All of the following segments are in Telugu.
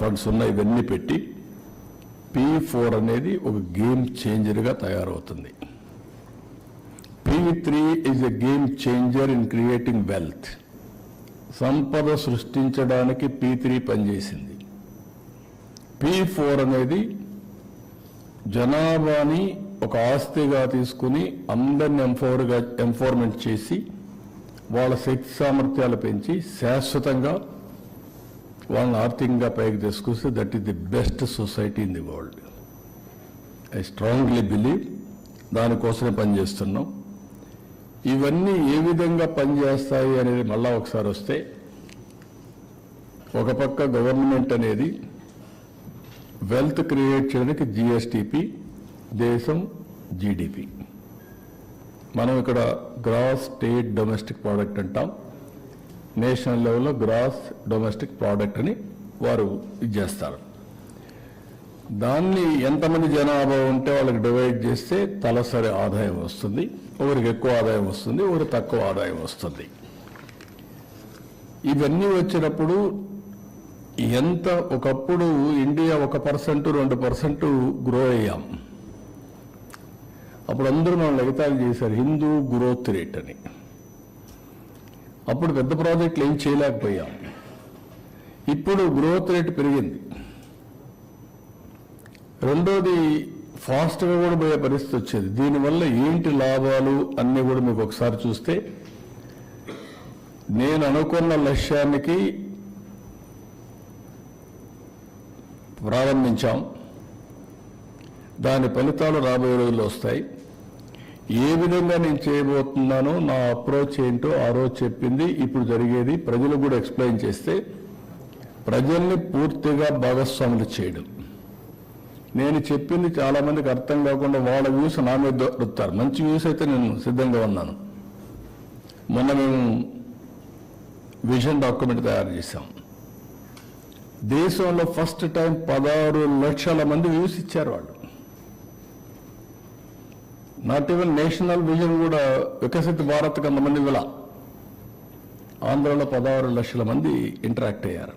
ఫండ్స్ ఉన్నాయి, ఇవన్నీ పెట్టి P4 అనేది ఒక గేమ్ చేంజర్గా తయారవుతుంది. P3 is a game changer in creating wealth. సంపద సృష్టించడానికి P3 పనిచేసింది. P4 అనేది జనాభాని ఒక ఆస్తిగా తీసుకుని అందరిని ఎంపవర్మెంట్ చేసి వాళ్ళ శక్తి సామర్థ్యాలు పెంచి శాశ్వతంగా వాళ్ళని ఆర్థికంగా పైకి తీసుకొస్తే that is the best society in the world. I strongly believe దానికోసమే పనిచేస్తున్నాం. ఇవన్నీ ఏ విధంగా పనిచేస్తాయి అనేది మళ్ళా ఒకసారి వస్తే, ఒక పక్క గవర్నమెంట్ అనేది వెల్త్ క్రియేట్ చేయడానికి GSTP, దేశం GDP. మనం ఇక్కడ గ్రాస్ స్టేట్ డొమెస్టిక్ ప్రోడక్ట్ అంటాం. నేషనల్ లెవెల్లో గ్రాస్ డొమెస్టిక్ ప్రోడక్ట్ అని వారు ఇది చేస్తారు. దాన్ని ఎంతమంది జనాభా ఉంటే వాళ్ళకి డివైడ్ చేస్తే తలసరి ఆదాయం వస్తుంది. ఒకరికి ఎక్కువ ఆదాయం వస్తుంది, ఒకరికి తక్కువ ఆదాయం వస్తుంది. ఇవన్నీ వచ్చినప్పుడు ఎంత ఒకప్పుడు ఇండియా 1%, 2% గ్రో అయ్యాం. అప్పుడు అందరూ మనం ఎగతాళి చేశారు హిందూ గ్రోత్ రేట్ అని. అప్పుడు పెద్ద ప్రాజెక్టులు ఏం చేయలేకపోయాం. ఇప్పుడు గ్రోత్ రేట్ పెరిగింది. రెండోది ఫాస్ట్గా కూడా పోయే పరిస్థితి వచ్చేది. దీనివల్ల ఏంటి లాభాలు అన్నీ కూడా మీకు ఒకసారి చూస్తే, నేను అనుకున్న లక్ష్యానికి ప్రారంభించాం. దాని ఫలితాలు రాబోయే రోజుల్లో వస్తాయి. ఏ విధంగా నేను చేయబోతున్నానో నా అప్రోచ్ ఏంటో ఆ రోజు చెప్పింది, ఇప్పుడు జరిగేది ప్రజలకు కూడా ఎక్స్ప్లెయిన్ చేస్తే ప్రజల్ని పూర్తిగా భాగస్వాములు చేయడం. నేను చెప్పింది చాలా మందికి అర్థం కాకుండా వాళ్ళ వ్యూస్ నా మీద దొరుకుతారు. మంచి వ్యూస్ అయితే నేను సిద్ధంగా ఉన్నాను. మొన్న మేము విజన్ డాక్యుమెంట్ తయారు చేశాం. దేశంలో ఫస్ట్ టైం 16 లక్షల మంది వ్యూస్ ఇచ్చారు వాళ్ళు. నాట్ ఈవెన్ నేషనల్ విజన్ కూడా వికసిత భారత్ కొంతమంది విల ఆంధ్రలో 16 లక్షల మంది ఇంటరాక్ట్ అయ్యారు,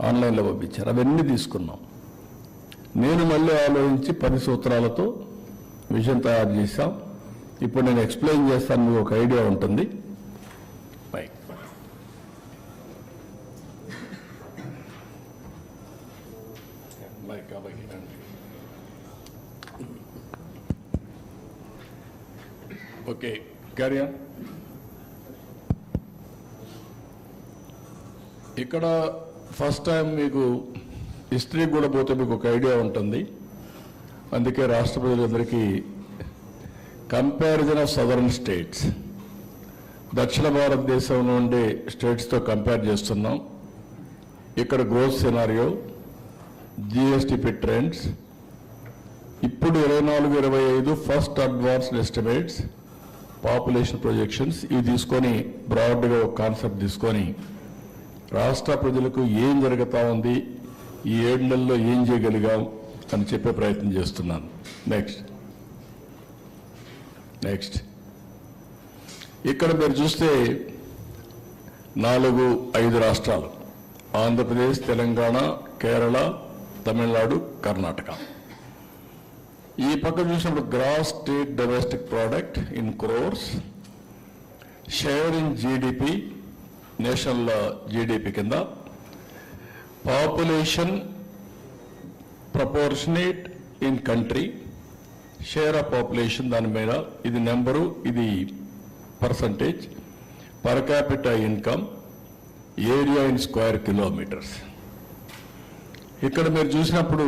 ఆన్లైన్లో పంపించారు. అవన్నీ తీసుకున్నాం. నేను మళ్ళీ ఆలోచించి 10 సూత్రాలతో విజన్ తయారు చేశాం. ఇప్పుడు నేను ఎక్స్ప్లెయిన్ చేస్తాను, మీకు ఒక ఐడియా ఉంటుంది. Okay, carry on. ఇక్కడ ఫస్ట్ టైం మీకు హిస్టరీ కూడా పోతే మీకు ఒక ఐడియా ఉంటుంది. అందుకే రాష్ట్ర ప్రజలందరికీ కంపారిజన్ ఆఫ్ సదరన్ స్టేట్స్, దక్షిణ భారతదేశంలో ఉండే స్టేట్స్తో కంపేర్ చేస్తున్నాం. ఇక్కడ గ్రోత్ సినారియో, GSTP ట్రెండ్స్, ఇప్పుడు 24-25 first advanced estimates, population projections, ఇవి తీసుకొని బ్రాడ్గా ఒక కాన్సెప్ట్ తీసుకొని రాష్ట్ర ప్రజలకు ఏం జరుగుతూ ఉంది, ఈ 7 నెలల్లో ఏం చేయగలిగాం అని చెప్పే ప్రయత్నం చేస్తున్నాను. నెక్స్ట్ ఇక్కడ మీరు చూస్తే 4-5 రాష్ట్రాలు, ఆంధ్రప్రదేశ్, తెలంగాణ, కేరళ, తమిళనాడు, కర్ణాటక. ఈ పక్క చూసినప్పుడు gross state domestic product in crores, share in GDP, national GDP కింద, population proportionate in country, share of population దాని మీద, ఇది నెంబరు, ఇది percentage, per capital income, area in square kilometres. ఇక్కడ మీరు చూసినప్పుడు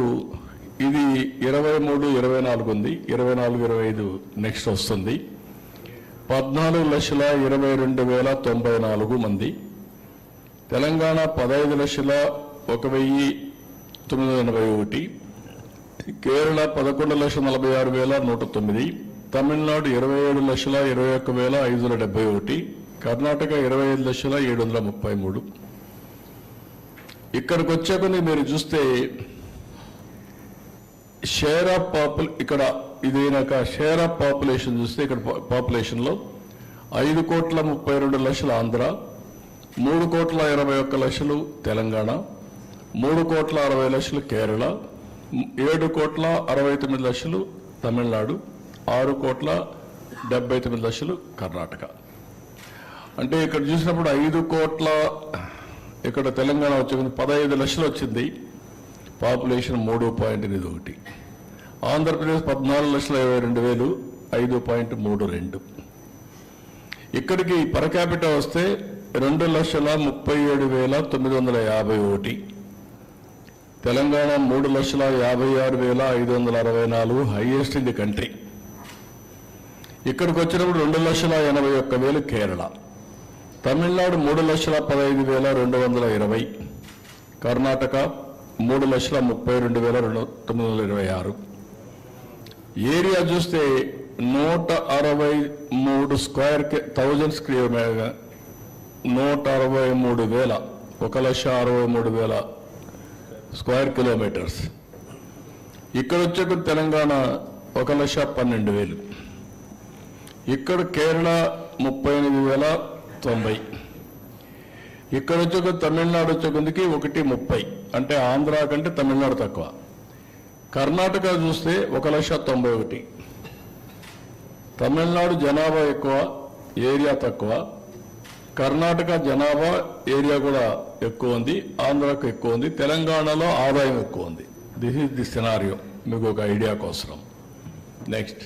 ఇది 23-24 ఉంది, 24-25 నెక్స్ట్ వస్తుంది. 14,22,094 మంది. తెలంగాణ 15,01,981, కేరళ 11,46,109, తమిళనాడు 27,21,571, కర్ణాటక 25,733. ఇక్కడికి వచ్చాక మీరు చూస్తే షేర్ ఆఫ్ ఇక్కడ ఇదైనాక షేర్ ఆఫ్ పాపులేషన్ చూస్తే, ఇక్కడ పాపులేషన్లో 5,32,00,000 ఆంధ్ర, 3,21,00,000 తెలంగాణ, 3,60,00,000 కేరళ, 7,69,00,000 తమిళనాడు, 6,79,00,000 కర్ణాటక. అంటే ఇక్కడ చూసినప్పుడు 5 కోట్ల, ఇక్కడ తెలంగాణ వచ్చింది 15 లక్షలు వచ్చింది, పాపులేషన్ 3.81. ఆంధ్రప్రదేశ్ 14,22,000, 5.32. ఇక్కడికి పర్ క్యాపిటా వస్తే 2,37,951. Telangana 3,56,564, highest in the country. ఇక్కడికి వచ్చినప్పుడు 2,81,000 కేరళ, తమిళనాడు 3,15,220, కర్ణాటక 3,32,926. ఏరియా చూస్తే 163 స్క్వేర్ 1000 స్క్వేర్ 163,000, 1,63,000 స్క్వేర్ కిలోమీటర్స్. ఇక్కడ వచ్చే తెలంగాణ 1,12,000. ఇక్కడ కేరళ 38,090. ఇక్కడ వచ్చే తమిళనాడు వచ్చే కొద్దికి 1,30. అంటే ఆంధ్ర కంటే తమిళనాడు తక్కువ. కర్ణాటక చూస్తే 1,91,000. తమిళనాడు జనాభా ఎక్కువ, ఏరియా తక్కువ. కర్ణాటక జనాభా ఏరియా కూడా ఎక్కువ ఉంది, ఆంధ్రాకు ఎక్కువ ఉంది, తెలంగాణలో ఆదాయం ఎక్కువ ఉంది. దిస్ ఈజ్ ది సినారియో, మీకు ఒక ఐడియా కోసం. నెక్స్ట్,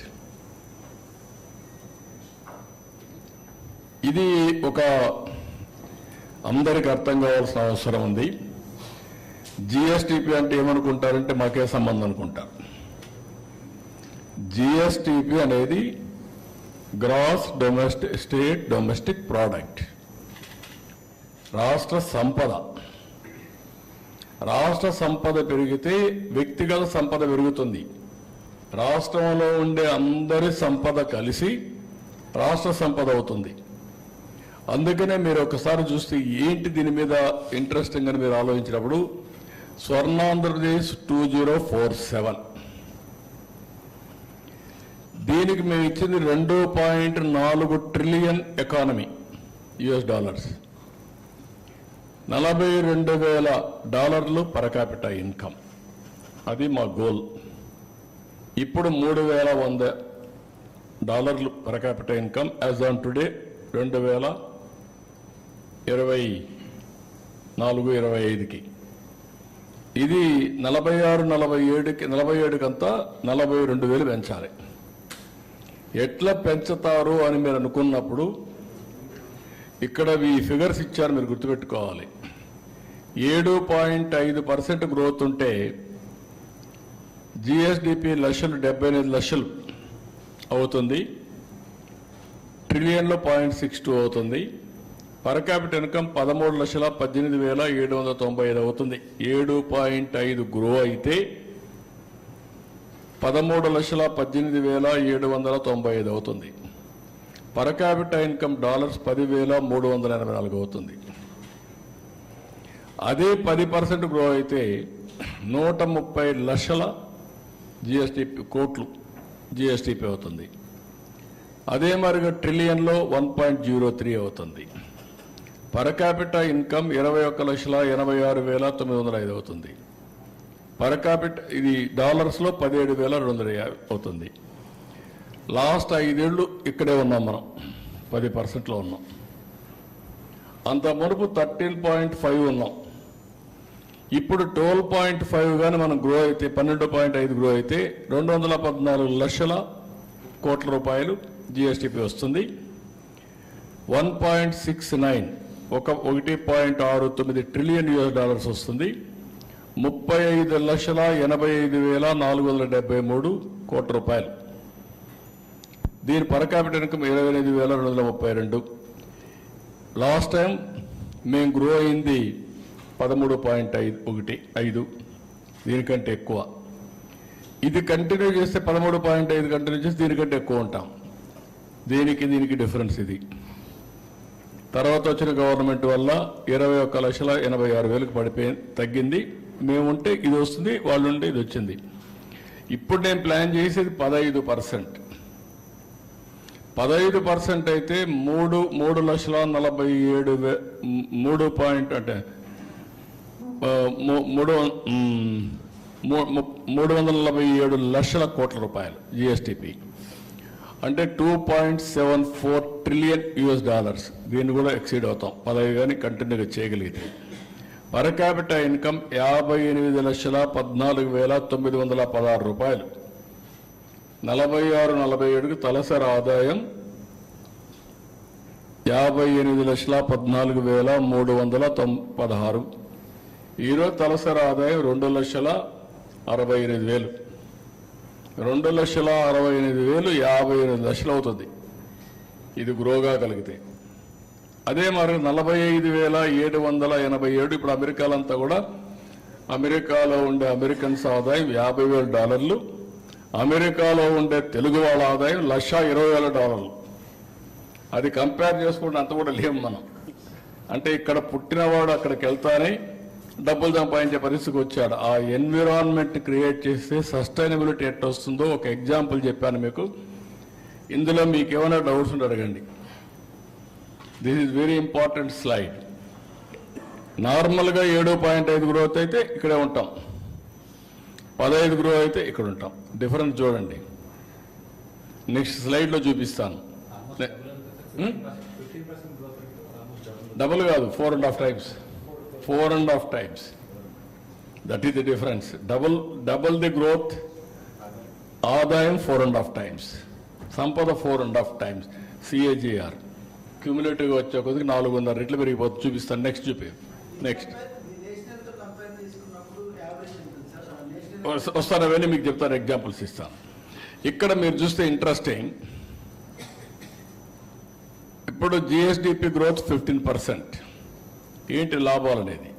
ఇది ఒక అందరికి అర్థం కావాల్సిన అవసరం ఉంది. జిఎస్టిపి అంటే ఏమనుకుంటారంటే మాకే సంబంధం అనుకుంటారు. జిఎస్టిపి అనేది గ్రాస్ స్టేట్ డొమెస్టిక్ ప్రోడక్ట్, రాష్ట్ర సంపద. రాష్ట్ర సంపద పెరిగితే వ్యక్తిగత సంపద పెరుగుతుంది. రాష్ట్రంలో ఉండే అందరి సంపద కలిసి రాష్ట్ర సంపద అవుతుంది. అందుకనే మీరు ఒకసారి చూస్తే ఏంటి దీని మీద ఇంట్రెస్టింగ్ అని మీరు ఆలోచించినప్పుడు, స్వర్ణాంధ్రప్రదేశ్ 2047, దీనికి మేము ఇచ్చింది $2.4 trillion economy, US$, $42,000 per capita income. అది మా గోల్. ఇప్పుడు $3,100 per capita income as on today 2024-25కి. ఇది 46-47 కంతా 42,000 పెంచాలి. ఎట్లా పెంచుతారు అని మీరు అనుకున్నప్పుడు ఇక్కడ ఈ ఫిగర్స్ ఇచ్చారు, మీరు గుర్తుపెట్టుకోవాలి. 7.5% గ్రోత్ ఉంటే జిఎస్డిపి 75 లక్షలు అవుతుంది, ట్రిలియన్లో 0.62 అవుతుంది. పర్ క్యాపిటల్ ఇన్కమ్ 13,18,795 అవుతుంది. 7.5 గ్రో అయితే 13,18,795 అవుతుంది. పర్ క్యాపిటల్ ఇన్కమ్ $10,384 అవుతుంది. అదే 10% గ్రో అయితే 130 లక్షల కోట్లు జిఎస్టిపి అవుతుంది. అదే మరిగా ట్రిలియన్లో 1.03 అవుతుంది. పర్ క్యాపిటల్ ఇన్కమ్ 21,86,905 అవుతుంది. పర్ క్యాపిటల్ ఇది డాలర్స్లో 17,250 అవుతుంది. లాస్ట్ 5 ఏళ్ళు ఇక్కడే ఉన్నాం, మనం 10%లో ఉన్నాం. అంత మునుపు 13.5 ఉన్నాం. ఇప్పుడు 12.5 కానీ మనం గ్రో అయితే 12.5 గ్రో అయితే 214 లక్షల కోట్ల రూపాయలు జిఎస్టిపి వస్తుంది. 1.69 1.69 ట్రిలియన్ US$ వస్తుంది. 35,85,473 కోట్ల రూపాయలు. దీని per capital income 28,232. Last time మేము గ్రో అయింది 13.5, దీనికంటే ఎక్కువ. ఇది కంటిన్యూ చేస్తే 13.5 కంటిన్యూ చేస్తే దీనికంటే ఎక్కువ ఉంటాం. దీనికి డిఫరెన్స్ ఇది. తర్వాత వచ్చిన గవర్నమెంట్ వల్ల 21,86,000 పడిపోయి తగ్గింది. మేముంటే ఇది వస్తుంది, వాళ్ళు ఉంటే ఇది వచ్చింది. ఇప్పుడు నేను ప్లాన్ చేసేది 15%. 15% అయితే 3,47,000 అంటే 347 లక్షల కోట్ల రూపాయలు జిఎస్టిపి, అంటే 2.74 ట్రిలియన్ యుఎస్ డాలర్స్. దీన్ని కూడా ఎక్సీడ్ అవుతాం 15 కానీ కంటిన్యూగా చేయగలిగితే. పర్ క్యాపిటల్ ఇన్కమ్ 58,14,916 రూపాయలు. 46-47కి తలసరి ఆదాయం 58,14,316. ఈరోజు తలసరి ఆదాయం 2,68,000. 2,68,000 58 లక్షలు అవుతుంది ఇది గ్రోగా కలిగితే. అదే మరి 45,787. ఇప్పుడు అమెరికాలంతా కూడా, అమెరికాలో ఉండే అమెరికన్స్ ఆదాయం $50,000. అమెరికాలో ఉండే తెలుగు వాళ్ళ ఆదాయం $1,20,000. అది కంపేర్ చేసుకుంటే అంత కూడా లేము మనం. అంటే ఇక్కడ పుట్టినవాడు అక్కడికి వెళ్తానే డబ్బులు సంపాదించే పరిస్థితికి వచ్చాడు. ఆ ఎన్విరాన్మెంట్ క్రియేట్ చేస్తే సస్టైనబిలిటీ ఎట్లా వస్తుందో ఒక ఎగ్జాంపుల్ చెప్పాను మీకు. ఇందులో మీకు ఏమైనా డౌట్స్ ఉంటే అడగండి. This is very important slide. నార్మల్గా 7.5 గ్రోత్ అయితే ఇక్కడే ఉంటాం, 15 గ్రో అయితే ఇక్కడ ఉంటాం. డిఫరెన్స్ చూడండి, నెక్స్ట్ స్లైడ్లో చూపిస్తాను. డబుల్ కాదు, 4.5 times. 4.5 times. That is the difference. Double the growth. ఆదాయం 4.5 times. సంపద 4.5 times. CAGR. క్యూములేటివ్గా వచ్చే కొద్దిగా 400 రెట్లు పెరిగిపోతుంది. చూపిస్తాను, నెక్స్ట్ నెక్స్ట్ వస్తాను, అవన్నీ మీకు చెప్తాను, ఎగ్జాంపుల్స్ ఇస్తాను. ఇక్కడ మీరు చూస్తే ఇంట్రెస్టింగ్, ఇప్పుడు జిఎస్డిపి గ్రోత్ 15%. ఏంటి లాభాలు అనేది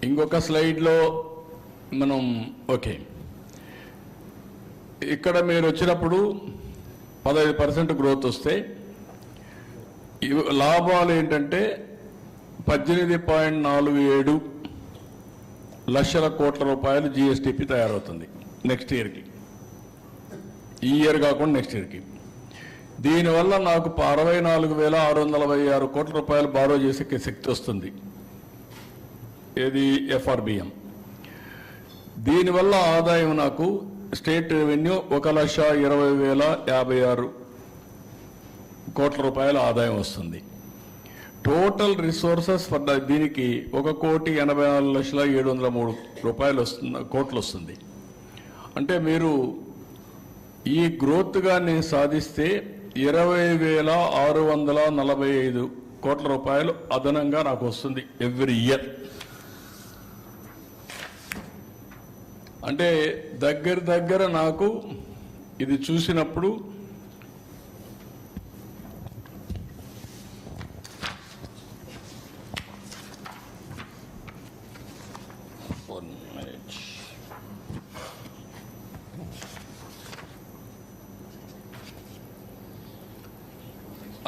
ఇంకొక స్లైడ్లో మనం ఓకే. ఇక్కడ మీరు వచ్చినప్పుడు 15% గ్రోత్ వస్తే లాభాలు ఏంటంటే 18.47 లక్షల కోట్ల రూపాయలు జిఎస్టిపి తయారవుతుంది నెక్స్ట్ ఇయర్కి. ఈ ఇయర్ కాకుండా నెక్స్ట్ ఇయర్కి. దీనివల్ల నాకు 64,646 కోట్ల రూపాయలు బారో చేసే శక్తి వస్తుంది. ఏది ఎఫ్ఆర్బిఎం. దీనివల్ల ఆదాయం నాకు స్టేట్ రెవెన్యూ 1,20,056 కోట్ల రూపాయల ఆదాయం వస్తుంది. టోటల్ రిసోర్సెస్ ఫర్ దీనికి 1,84,703 కోట్లు వస్తుంది. అంటే మీరు ఈ గ్రోత్గా నేను సాధిస్తే 20,645 కోట్ల రూపాయలు అదనంగా నాకు వస్తుంది ఎవ్రీ ఇయర్. అంటే దగ్గర నాకు ఇది చూసినప్పుడు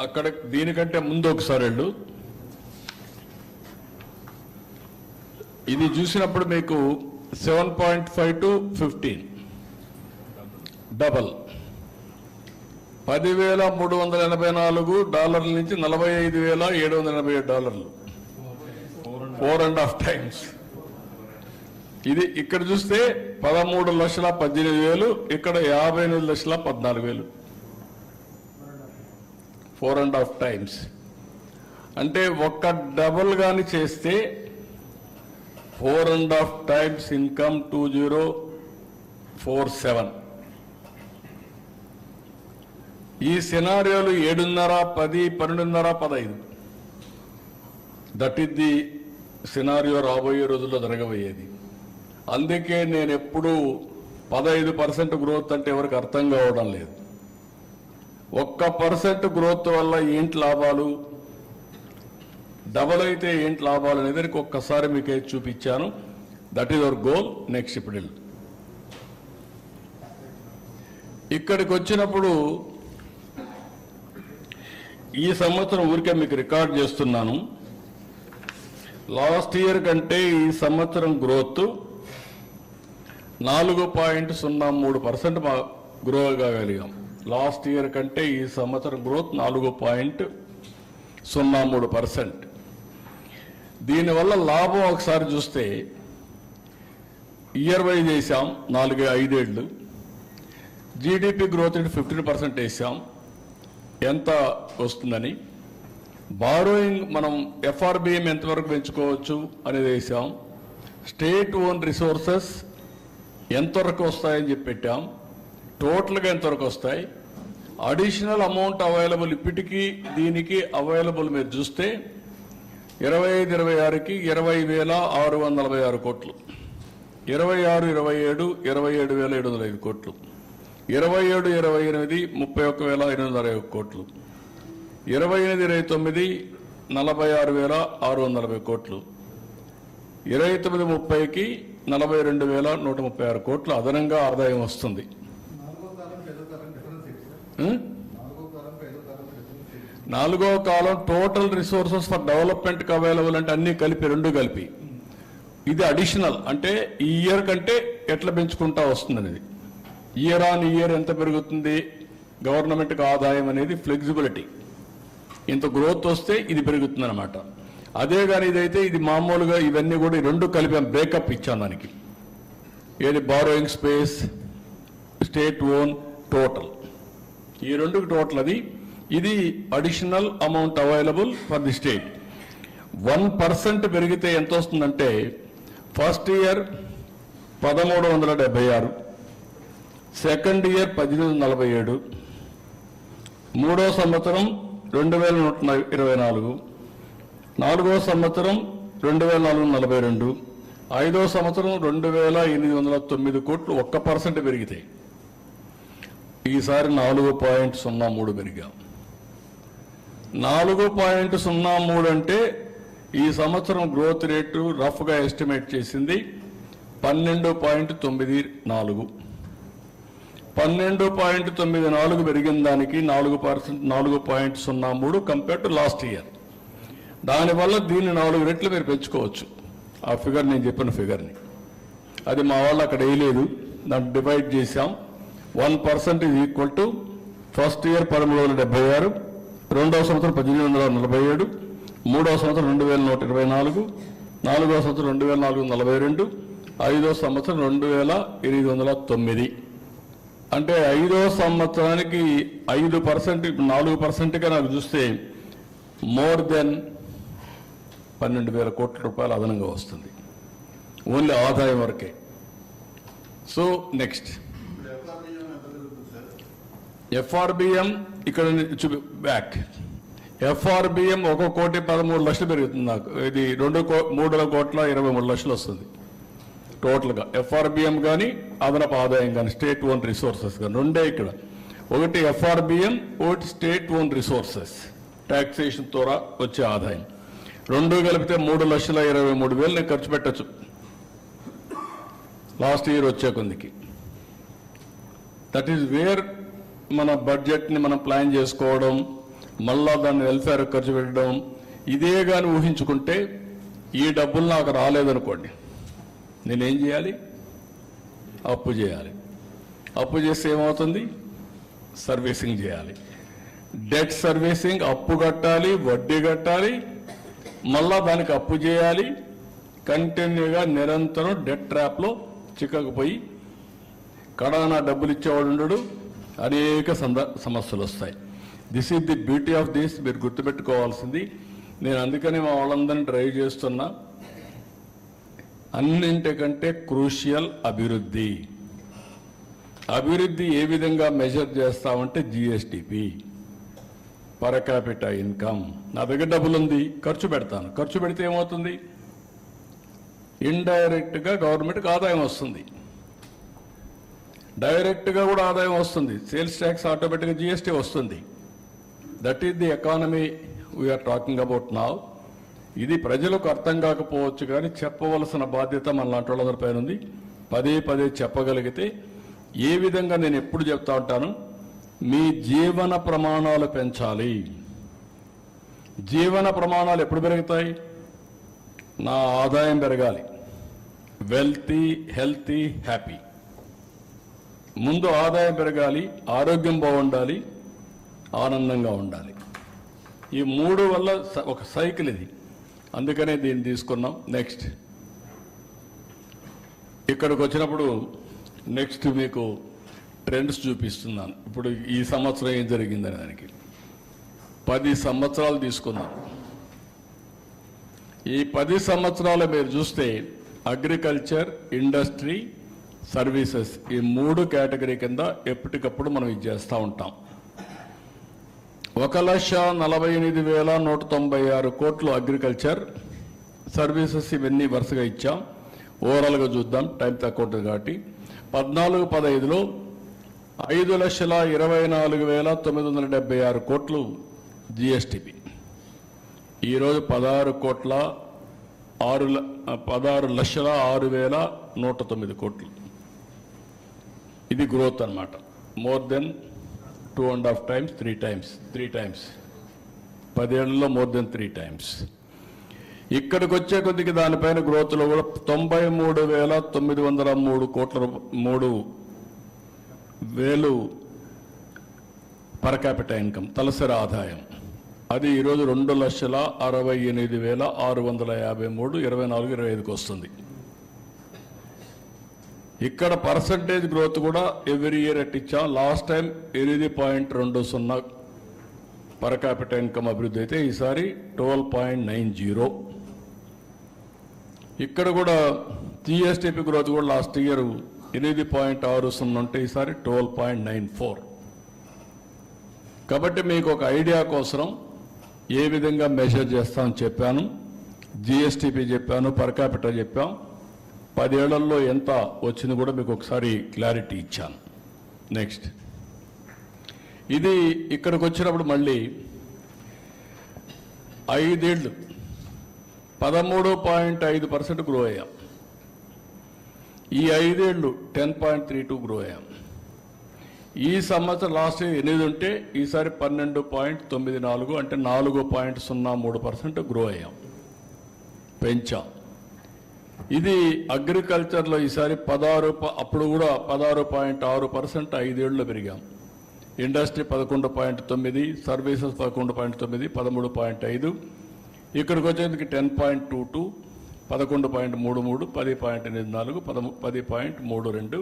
అక్కడ దీనికంటే ముందు ఒకసారి వెళ్ళు. ఇది చూసినప్పుడు మీకు 7.5 to 15 డబల్. $10,384 నుంచి $45,787. 4.5 times. ఇది ఇక్కడ చూస్తే 13,18,000, ఇక్కడ 58,14,000. 4.5 times. అంటే ఒక్క డబుల్ గాని చేస్తే 4.5 times ఇన్కమ్ 2047. ఈ సినారియోలు 7.5, 10, 12.5, 15. దట్ ఈస్ ది సినారియో రాబోయే రోజుల్లో జరగబోయేది. అందుకే నేను ఎప్పుడూ 15% గ్రోత్ అంటే ఎవరికి అర్థం కావడం లేదు. 1% గ్రోత్ వల్ల ఏంటి లాభాలు, డబల్ అయితే ఏంటి లాభాలు అనేది ఒక్కసారి మీకు చూపించాను. That is our goal. Next ఇప్పుడు ఇక్కడికి వచ్చినప్పుడు ఈ సంవత్సరం ఊరికే మీకు రికార్డ్ చేస్తున్నాను. లాస్ట్ ఇయర్ కంటే ఈ సంవత్సరం గ్రోత్ 4.03% గ్రో కాగలిగాం. లాస్ట్ ఇయర్ కంటే ఈ సంవత్సరం గ్రోత్ 4.03%. దీనివల్ల లాభం ఒకసారి చూస్తే ఇయర్ వైజ్ వేసాం 4-5 ఏళ్ళు, జీడిపి గ్రోత్ రేట్ 15% వేసాం. ఎంత వస్తుందని, బారోయింగ్ మనం ఎఫ్ఆర్బిఎం ఎంతవరకు పెంచుకోవచ్చు అనేది వేసాం. స్టేట్ ఓన్ రిసోర్సెస్ ఎంతవరకు వస్తాయని చెప్పి పెట్టాం. టోటల్గా ఎంతవరకు వస్తాయి, అడిషనల్ అమౌంట్ అవైలబుల్ ఇప్పటికీ దీనికి అవైలబుల్ మీరు చూస్తే 25-26కి 20,646 కోట్లు, 26-27 27,705 కోట్లు, 27-28 31,560 కోట్లు, 28-29 46,640 కోట్లు, 29-30కి 42,136 కోట్లు అదనంగా ఆదాయం వస్తుంది. నాలుగో కాలం total resources for development available అంటే అన్ని కలిపి, రెండు కలిపి. ఇది అడిషనల్ అంటే ఈ ఇయర్ కంటే ఎట్లా పెంచుకుంటా వస్తుంది అనేది. ఇయర్ ఆన్ ఇయర్ ఎంత పెరుగుతుంది గవర్నమెంట్కి ఆదాయం అనేది ఫ్లెక్సిబిలిటీ. ఇంత గ్రోత్ వస్తే ఇది పెరుగుతుంది అనమాట. అదే కానీ ఇదైతే ఇది మామూలుగా ఇవన్నీ కూడా రెండు కలిపి బ్రేకప్ ఇచ్చాం దానికి. ఏది borrowing space, state own, total, ఈ రెండుకి టోటల్ అది. ఇది additional amount available for the state. 1% పెరిగితే ఎంత వస్తుందంటే ఫస్ట్ ఇయర్ 1,376, సెకండ్ ఇయర్ 1,847, మూడో సంవత్సరం 2,124, నాలుగో సంవత్సరం 2,442, ఐదో సంవత్సరం 2,809 కోట్లు 1% పెరిగితాయి. ఈసారి 4.03 పెరిగాం. 4.03 అంటే ఈ సంవత్సరం గ్రోత్ రేటు రఫ్గా ఎస్టిమేట్ చేసింది 12.94. 12.94 పెరిగిన దానికి 4.03 కంపేర్ టు లాస్ట్ ఇయర్. దానివల్ల దీన్ని 4 రెట్లు మీరు పెంచుకోవచ్చు. ఆ ఫిగర్ నేను చెప్పిన ఫిగర్ని అది మా వాళ్ళు అక్కడ వేయలేదు, దాన్ని డివైడ్ చేశాం. 1% is equal to first year 1,376, రెండవ సంవత్సరం 1,847, మూడవ సంవత్సరం 2,124, నాలుగో సంవత్సరం 2,442, ఐదో సంవత్సరం 2,809. అంటే ఐదో సంవత్సరానికి 5%, 4%గా నాకు చూస్తే మోర్ దెన్ 12,000 కోట్ల రూపాయలు అదనంగా వస్తుంది ఓన్లీ ఆదాయం వరకే. సో నెక్స్ట్ ఎఫ్ఆర్బిఎం ఇక్కడ బ్యాక్. ఎఫ్ఆర్బిఎం 1,13,00,000 పెరుగుతుంది నాకు. ఇది 3,23,23,00,000 వస్తుంది టోటల్గా. ఎఫ్ఆర్బిఎం కానీ అదనపు ఆదాయం కానీ స్టేట్ ఓన్ రిసోర్సెస్ కానీ రెండే ఇక్కడ. ఒకటి ఎఫ్ఆర్బిఎం, ఒకటి స్టేట్ ఓన్ రిసోర్సెస్ ట్యాక్సేషన్ ద్వారా వచ్చే ఆదాయం. రెండు కలిపితే 3,23,000 నేను ఖర్చు పెట్టచ్చు లాస్ట్ ఇయర్ వచ్చే కొందికి. దట్ ఈజ్ వేర్ మన బడ్జెట్ని మనం ప్లాన్ చేసుకోవడం, మళ్ళా దాన్ని వెల్ఫేర్ ఖర్చు పెట్టడం. ఇదే కానీ ఊహించుకుంటే ఈ డబ్బులు నాకు రాలేదనుకోండి, నేనేం చేయాలి? అప్పు చేయాలి. అప్పు చేస్తే ఏమవుతుంది? సర్వీసింగ్ చేయాలి. డెట్ సర్వీసింగ్, అప్పు కట్టాలి, వడ్డీ కట్టాలి, మళ్ళా దానికి అప్పు చేయాలి. కంటిన్యూగా నిరంతరం డెట్ ట్రాప్లో చిక్కకపోయి కడానా డబ్బులు ఇచ్చేవాడు ఉండడు, అనేక సమస్యలు వస్తాయి. This is the beauty of this. మీరు గుర్తుపెట్టుకోవాల్సింది. నేను అందుకని మా వాళ్ళందరినీ డ్రైవ్ చేస్తున్నా. అన్నింటికంటే క్రూషియల్ అభివృద్ధి. అభివృద్ధి ఏ విధంగా మెజర్ చేస్తామంటే జిఎస్టిపి, పర్ క్యాపిటా ఇన్కమ్. నా దగ్గర డబ్బులు ఉంది, ఖర్చు పెడతాను. ఖర్చు పెడితే ఏమవుతుంది? ఇండైరెక్ట్గా గవర్నమెంట్కి ఆదాయం వస్తుంది, డైరెక్ట్గా కూడా ఆదాయం వస్తుంది. సేల్స్ ట్యాక్స్ ఆటోమేటిక్గా జిఎస్టీ వస్తుంది. That is the economy we're talking about now. ఇది ప్రజలకు అర్థం కాకపోవచ్చు కానీ చెప్పవలసిన బాధ్యత మన లాంటి వాళ్ళందరి పైన ఉంది. పదే పదే చెప్పగలిగితే ఏ విధంగా నేను ఎప్పుడు చెప్తా ఉంటాను, మీ జీవన ప్రమాణాలు పెంచాలి. జీవన ప్రమాణాలు ఎప్పుడు పెరుగుతాయి? నా ఆదాయం పెరగాలి, వెల్తీ, హెల్తీ, హ్యాపీ. ముందు ఆదాయం పెరగాలి, ఆరోగ్యం బాగుండాలి, ఆనందంగా ఉండాలి. ఈ మూడు వల్ల ఒక సైకిల్ ఇది. అందుకనే దీన్ని తీసుకున్నాం. నెక్స్ట్ ఇక్కడికి వచ్చినప్పుడు నెక్స్ట్ మీకు ట్రెండ్స్ చూపిస్తున్నాను. ఇప్పుడు ఈ సంవత్సరం ఏం జరిగిందని దానికి 10 సంవత్సరాలు తీసుకుందాం. ఈ 10 సంవత్సరాలు మీరు చూస్తే అగ్రికల్చర్, ఇండస్ట్రీ, సర్వీసెస్ ఈ 3 కేటగిరీ కింద ఎప్పటికప్పుడు మనం ఇది చేస్తూ ఉంటాం. 1,48,196 కోట్లు అగ్రికల్చర్, సర్వీసెస్ ఇవన్నీ వరుసగా ఇచ్చాం. ఓవరాల్గా చూద్దాం, టైం తక్కువ ఉంటుంది కాబట్టి. 14-15లో 5,24,976 కోట్లు జిఎస్టిపి. ఈరోజు 16,06,109 కోట్లు. ఇది గ్రోత్ అన్నమాట. మోర్ దెన్ 2.5 times, 3 times 10 ఏళ్లలో మోర్ దెన్ 3 times. ఇక్కడికి వచ్చే కొద్దికి దానిపైన గ్రోత్లో కూడా 93,903 కోట్ల 3,000 పర్ క్యాపిటల్ ఇన్కమ్ తలసరి ఆదాయం. అది ఈరోజు 2,68,653 24-25కి వస్తుంది. ఇక్కడ పర్సంటేజ్ గ్రోత్ కూడా ఎవ్రీ ఇయర్ ఇచ్చాం. Last time 8.20 per capital income అభివృద్ధి అయితే ఈసారి 12.90. ఇక్కడ కూడా జిఎస్టిపి గ్రోత్ కూడా లాస్ట్ ఇయర్ 8.60 ఉంటే ఈసారి 12.94. కాబట్టి మీకు ఒక ఐడియా కోసం ఏ విధంగా మెజర్ చేస్తామని చెప్పాను. జిఎస్టిపి చెప్పాను, పర్ క్యాపిటల్ చెప్పాం. 10 ఏళ్లలో ఎంత వచ్చింది కూడా మీకు ఒకసారి క్లారిటీ ఇచ్చాను. నెక్స్ట్ ఇది ఇక్కడికి వచ్చినప్పుడు మళ్ళీ 5 ఏళ్ళు 13.5% గ్రో అయ్యాం. ఈ 5 ఏళ్ళు 10.32 గ్రో అయ్యాం. ఈ సంవత్సరం లాస్ట్ 8 ఉంటే ఈసారి 12.94 అంటే 4.03% గ్రో అయ్యాం, పెంచాం. ఇది అగ్రికల్చర్లో ఈసారి 16, అప్పుడు కూడా 16.6% 5 ఏళ్ళలో పెరిగాం. Industry 11.9, services 11.9, 13.5. ఇక్కడికి వచ్చేందుకు 10.22, 11.33, 10.84, 10.32.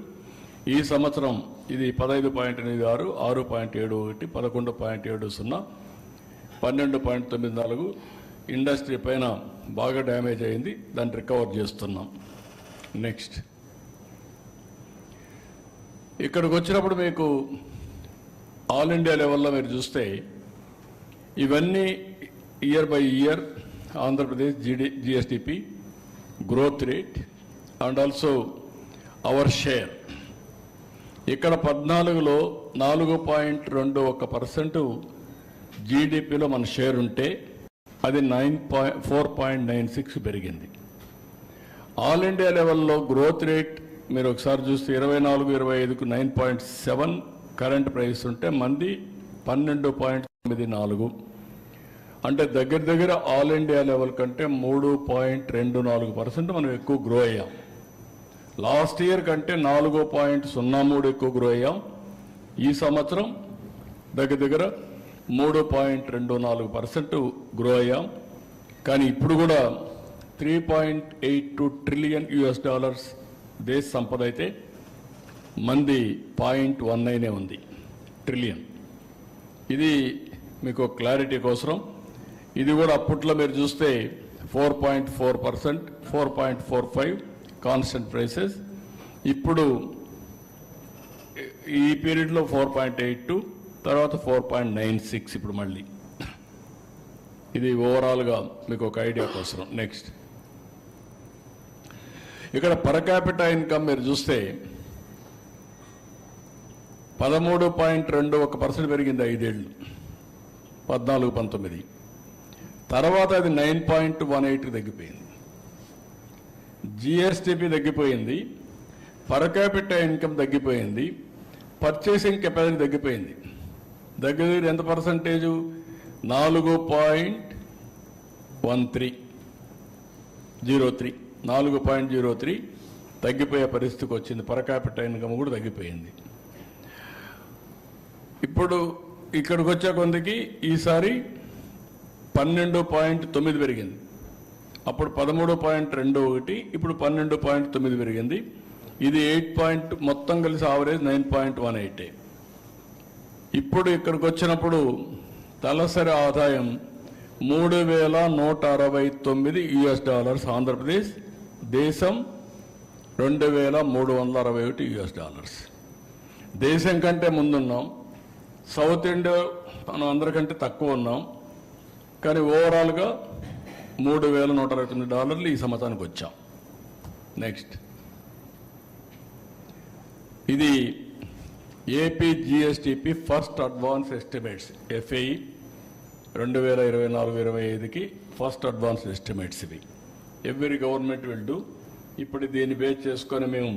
ఈ సంవత్సరం ఇది 15.86, 6.71, 11.70, 12.94. ఇండస్ట్రీ పైన బాగా డ్యామేజ్ అయింది, దాన్ని రికవర్ చేస్తున్నాం. నెక్స్ట్ ఇక్కడికి వచ్చినప్పుడు మీకు ఆల్ ఇండియా లెవెల్లో మీరు చూస్తే ఇవన్నీ year by year Andhra Pradesh GSTP growth rate and also our share. ఇక్కడ 14లో 4.21% జీడిపిలో మన షేర్ ఉంటే అది 4.96 పెరిగింది. ఆల్ ఇండియా లెవెల్లో గ్రోత్ రేట్ మీరు ఒకసారి చూస్తే 24-25కు 9.7 కరెంట్ ప్రైస్ ఉంటే మంది 12.94. అంటే దగ్గర ఆల్ ఇండియా లెవెల్ కంటే 3.24% మనం ఎక్కువ గ్రో అయ్యాం. లాస్ట్ ఇయర్ కంటే 4.03 ఎక్కువ గ్రో అయ్యాం. ఈ సంవత్సరం దగ్గర 3.24% గ్రో అయ్యాం. కానీ ఇప్పుడు కూడా $3.82 ట్రిలియన్ దేశ సంపద అయితే మంది 0.19 ఉంది ట్రిలియన్. ఇది మీకు క్లారిటీ కోసం. ఇది కూడా అప్పట్లో మీరు చూస్తే 4.4%, 4.45 కాన్స్టెంట్ ప్రైసెస్. ఇప్పుడు ఈ పీరియడ్లో 4.82, తర్వాత 4.96 ఇప్పుడు మళ్ళీ. ఇది ఓవరాల్గా మీకు ఒక ఐడియా కోసం. నెక్స్ట్ ఇక్కడ పర్ క్యాపిటల్ ఇన్కమ్ మీరు చూస్తే 13.21% పెరిగింది 5 ఏళ్ళు 14-19. తర్వాత అది 9.18 తగ్గిపోయింది. జిఎస్టిపి తగ్గిపోయింది, పర్ క్యాపిటల్ ఇన్కమ్ తగ్గిపోయింది, పర్చేసింగ్ కెపాసిటీ తగ్గిపోయింది. దగ్గర ఎంత పర్సంటేజు? 4.03 తగ్గిపోయే పరిస్థితికి వచ్చింది. పర్ క్యాపిటల్ ఇన్కమ్ కూడా తగ్గిపోయింది. ఇప్పుడు ఇక్కడికి వచ్చే కొందికి ఈసారి 12.9 పెరిగింది. అప్పుడు 13.21, ఇప్పుడు 12.9 పెరిగింది. ఇది 8 మొత్తం కలిసి ఆవరేజ్ 9.18. ఇప్పుడు ఇక్కడికి వచ్చినప్పుడు తలసరి ఆదాయం $3,169 ఆంధ్రప్రదేశ్, దేశం $2,361. దేశం కంటే ముందున్నాం. సౌత్ ఇండియా మనం అందరికంటే తక్కువ ఉన్నాం. కానీ ఓవరాల్గా $3,169 ఈ సంవత్సరానికి వచ్చాం. నెక్స్ట్, ఇది AP GSDP first advance estimates, FAE 2024-25కి ఫస్ట్ అడ్వాన్స్ ఎస్టిమేట్స్ ఇవి. Every government will do. ఇప్పుడు దీన్ని బేస్ చేసుకొని మేము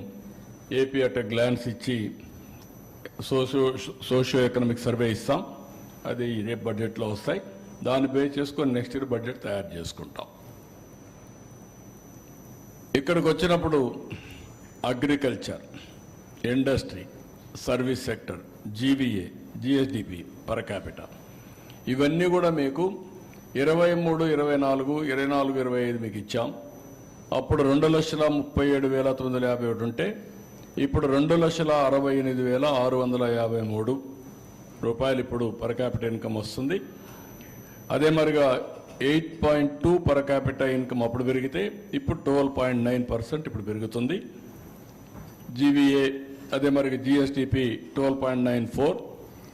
ఏపీ అట్ గ్లాన్స్ ఇచ్చి సోషియో ఎకనామిక్ సర్వే ఇస్తాం. అది రేపు బడ్జెట్లో వస్తాయి. దాన్ని బేస్ చేసుకొని నెక్స్ట్ ఇయర్ బడ్జెట్ తయారు చేసుకుంటాం. ఇక్కడికి వచ్చినప్పుడు agriculture, industry, service sector, GVA, GSDP per capital ఇవన్నీ కూడా మీకు 23, 24, 24, 25 మీకు ఇచ్చాం. అప్పుడు 2,37,951 ఉంటే ఇప్పుడు 2,68,653 రూపాయలు ఇప్పుడు పర్ క్యాపిటల్ ఇన్కమ్ వస్తుంది. అదే మరిగా 8.2 పర్ క్యాపిటల్ ఇన్కమ్ అప్పుడు పెరిగితే ఇప్పుడు 12.9% ఇప్పుడు పెరుగుతుంది. జీవీఏ అదే మరిగా జిఎస్టిపి 12.94.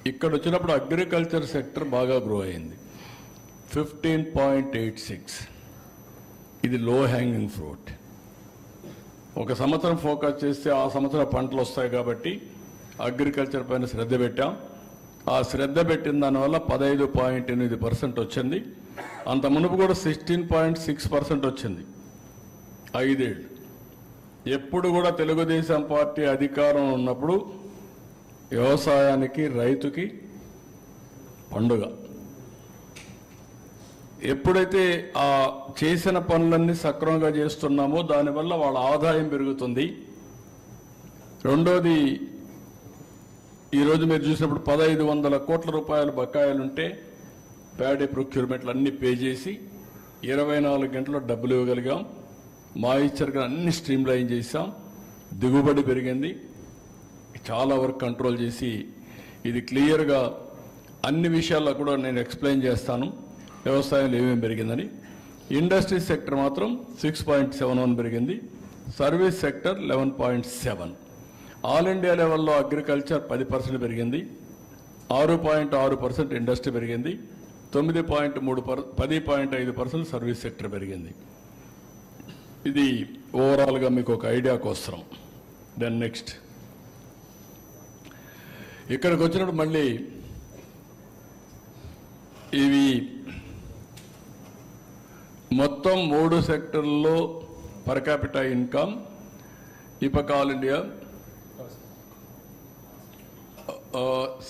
ఇక్కడ వచ్చినప్పుడు అగ్రికల్చర్ సెక్టర్ బాగా గ్రో అయింది, 15.86. ఇది లో హ్యాంగింగ్ ఫ్రూట్. ఒక సంవత్సరం ఫోకస్ చేస్తే ఆ సంవత్సరం పంటలు వస్తాయి కాబట్టి అగ్రికల్చర్ పైన శ్రద్ధ పెట్టాం. ఆ శ్రద్ధ పెట్టిన దానివల్ల 15.8% వచ్చింది. అంత మునుపు కూడా 16.6% వచ్చింది. 5 ఏళ్ళు. ఎప్పుడు కూడా తెలుగుదేశం పార్టీ అధికారం ఉన్నప్పుడు వ్యవసాయానికి, రైతుకి పండుగ. ఎప్పుడైతే ఆ చేసిన పనులన్నీ సక్రమంగా చేస్తున్నామో దానివల్ల వాళ్ళ ఆదాయం పెరుగుతుంది. రెండోది, ఈరోజు మీరు చూసినప్పుడు 1,500 కోట్ల రూపాయల బకాయిలుంటే ప్యాడీ ప్రొక్యూర్మెంట్లు అన్నీ పే చేసి 24 గంటల్లో డబ్బులు ఇవ్వగలిగాం. మాయిశ్చర్గా అన్ని స్ట్రీమ్ లైన్ చేశాం. దిగుబడి పెరిగింది. చాలా వరకు కంట్రోల్ చేసి ఇది క్లియర్గా అన్ని విషయాల్లో కూడా నేను ఎక్స్ప్లెయిన్ చేస్తాను వ్యవసాయంలో ఏమేమి పెరిగిందని. ఇండస్ట్రీ సెక్టర్ మాత్రం 6.71 పెరిగింది. Service sector 11.7. ఆల్ ఇండియా లెవెల్లో అగ్రికల్చర్ 10% పెరిగింది. 6.6% ఇండస్ట్రీ పెరిగింది. 10.5% సర్వీస్ సెక్టర్ పెరిగింది. ఇది ఓవరాల్గా మీకు ఒక ఐడియా కోసరం. దెన్ నెక్స్ట్, ఇక్కడికి వచ్చినప్పుడు మళ్ళీ ఇవి మొత్తం 3 సెక్టర్లలో పర్ క్యాపిటల్ ఇన్కమ్. ఈ పక్క ఆల్ ఇండియా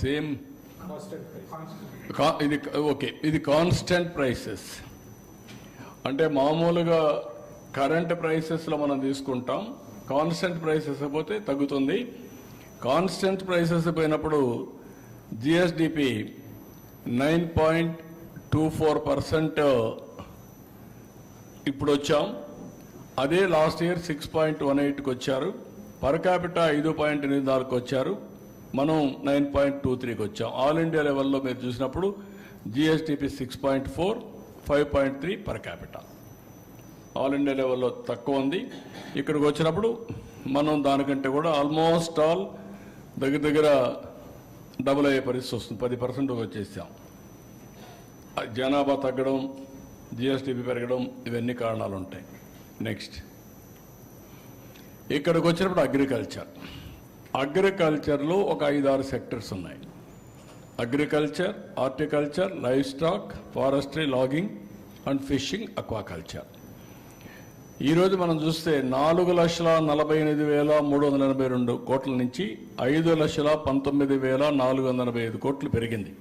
సేమ్. ఇది ఓకే, ఇది కాన్స్టెంట్ ప్రైసెస్. అంటే మామూలుగా కరెంట్ ప్రైసెస్లో మనం తీసుకుంటాం. కాన్స్టెంట్ ప్రైసెస్ పోతే తగ్గుతుంది. కాన్స్టెంట్ ప్రైసెస్ పోయినప్పుడు జిఎస్డిపి 9.24% ఇప్పుడు వచ్చాం. అదే లాస్ట్ ఇయర్ 6.18కి వచ్చారు. పర్ క్యాపిటల్ 5.84కి వచ్చారు. మనం 9.23కి వచ్చాం. ఆల్ ఇండియా లెవెల్లో మీరు చూసినప్పుడు GSDP 6.4, 5.3 per capital. All India లెవెల్లో తక్కువ ఉంది. ఇక్కడికి వచ్చినప్పుడు మనం దానికంటే కూడా ఆల్మోస్ట్ ఆల్ దగ్గర డబుల్ అయ్యే పరిస్థితి వస్తుంది. 10% వచ్చేసాం. జనాభా తగ్గడం, జిఎస్డిపి పెరగడం, ఇవన్నీ కారణాలు ఉంటాయి. నెక్స్ట్, ఇక్కడికి వచ్చినప్పుడు అగ్రికల్చర్లో ఒక 5-6 సెక్టర్స్ ఉన్నాయి. Agriculture, horticulture, livestock, forestry, logging and fishing, aquaculture. ఈరోజు మనం చూస్తే 4,48,382 కోట్ల నుంచి 5,19,485 కోట్లు పెరిగింది.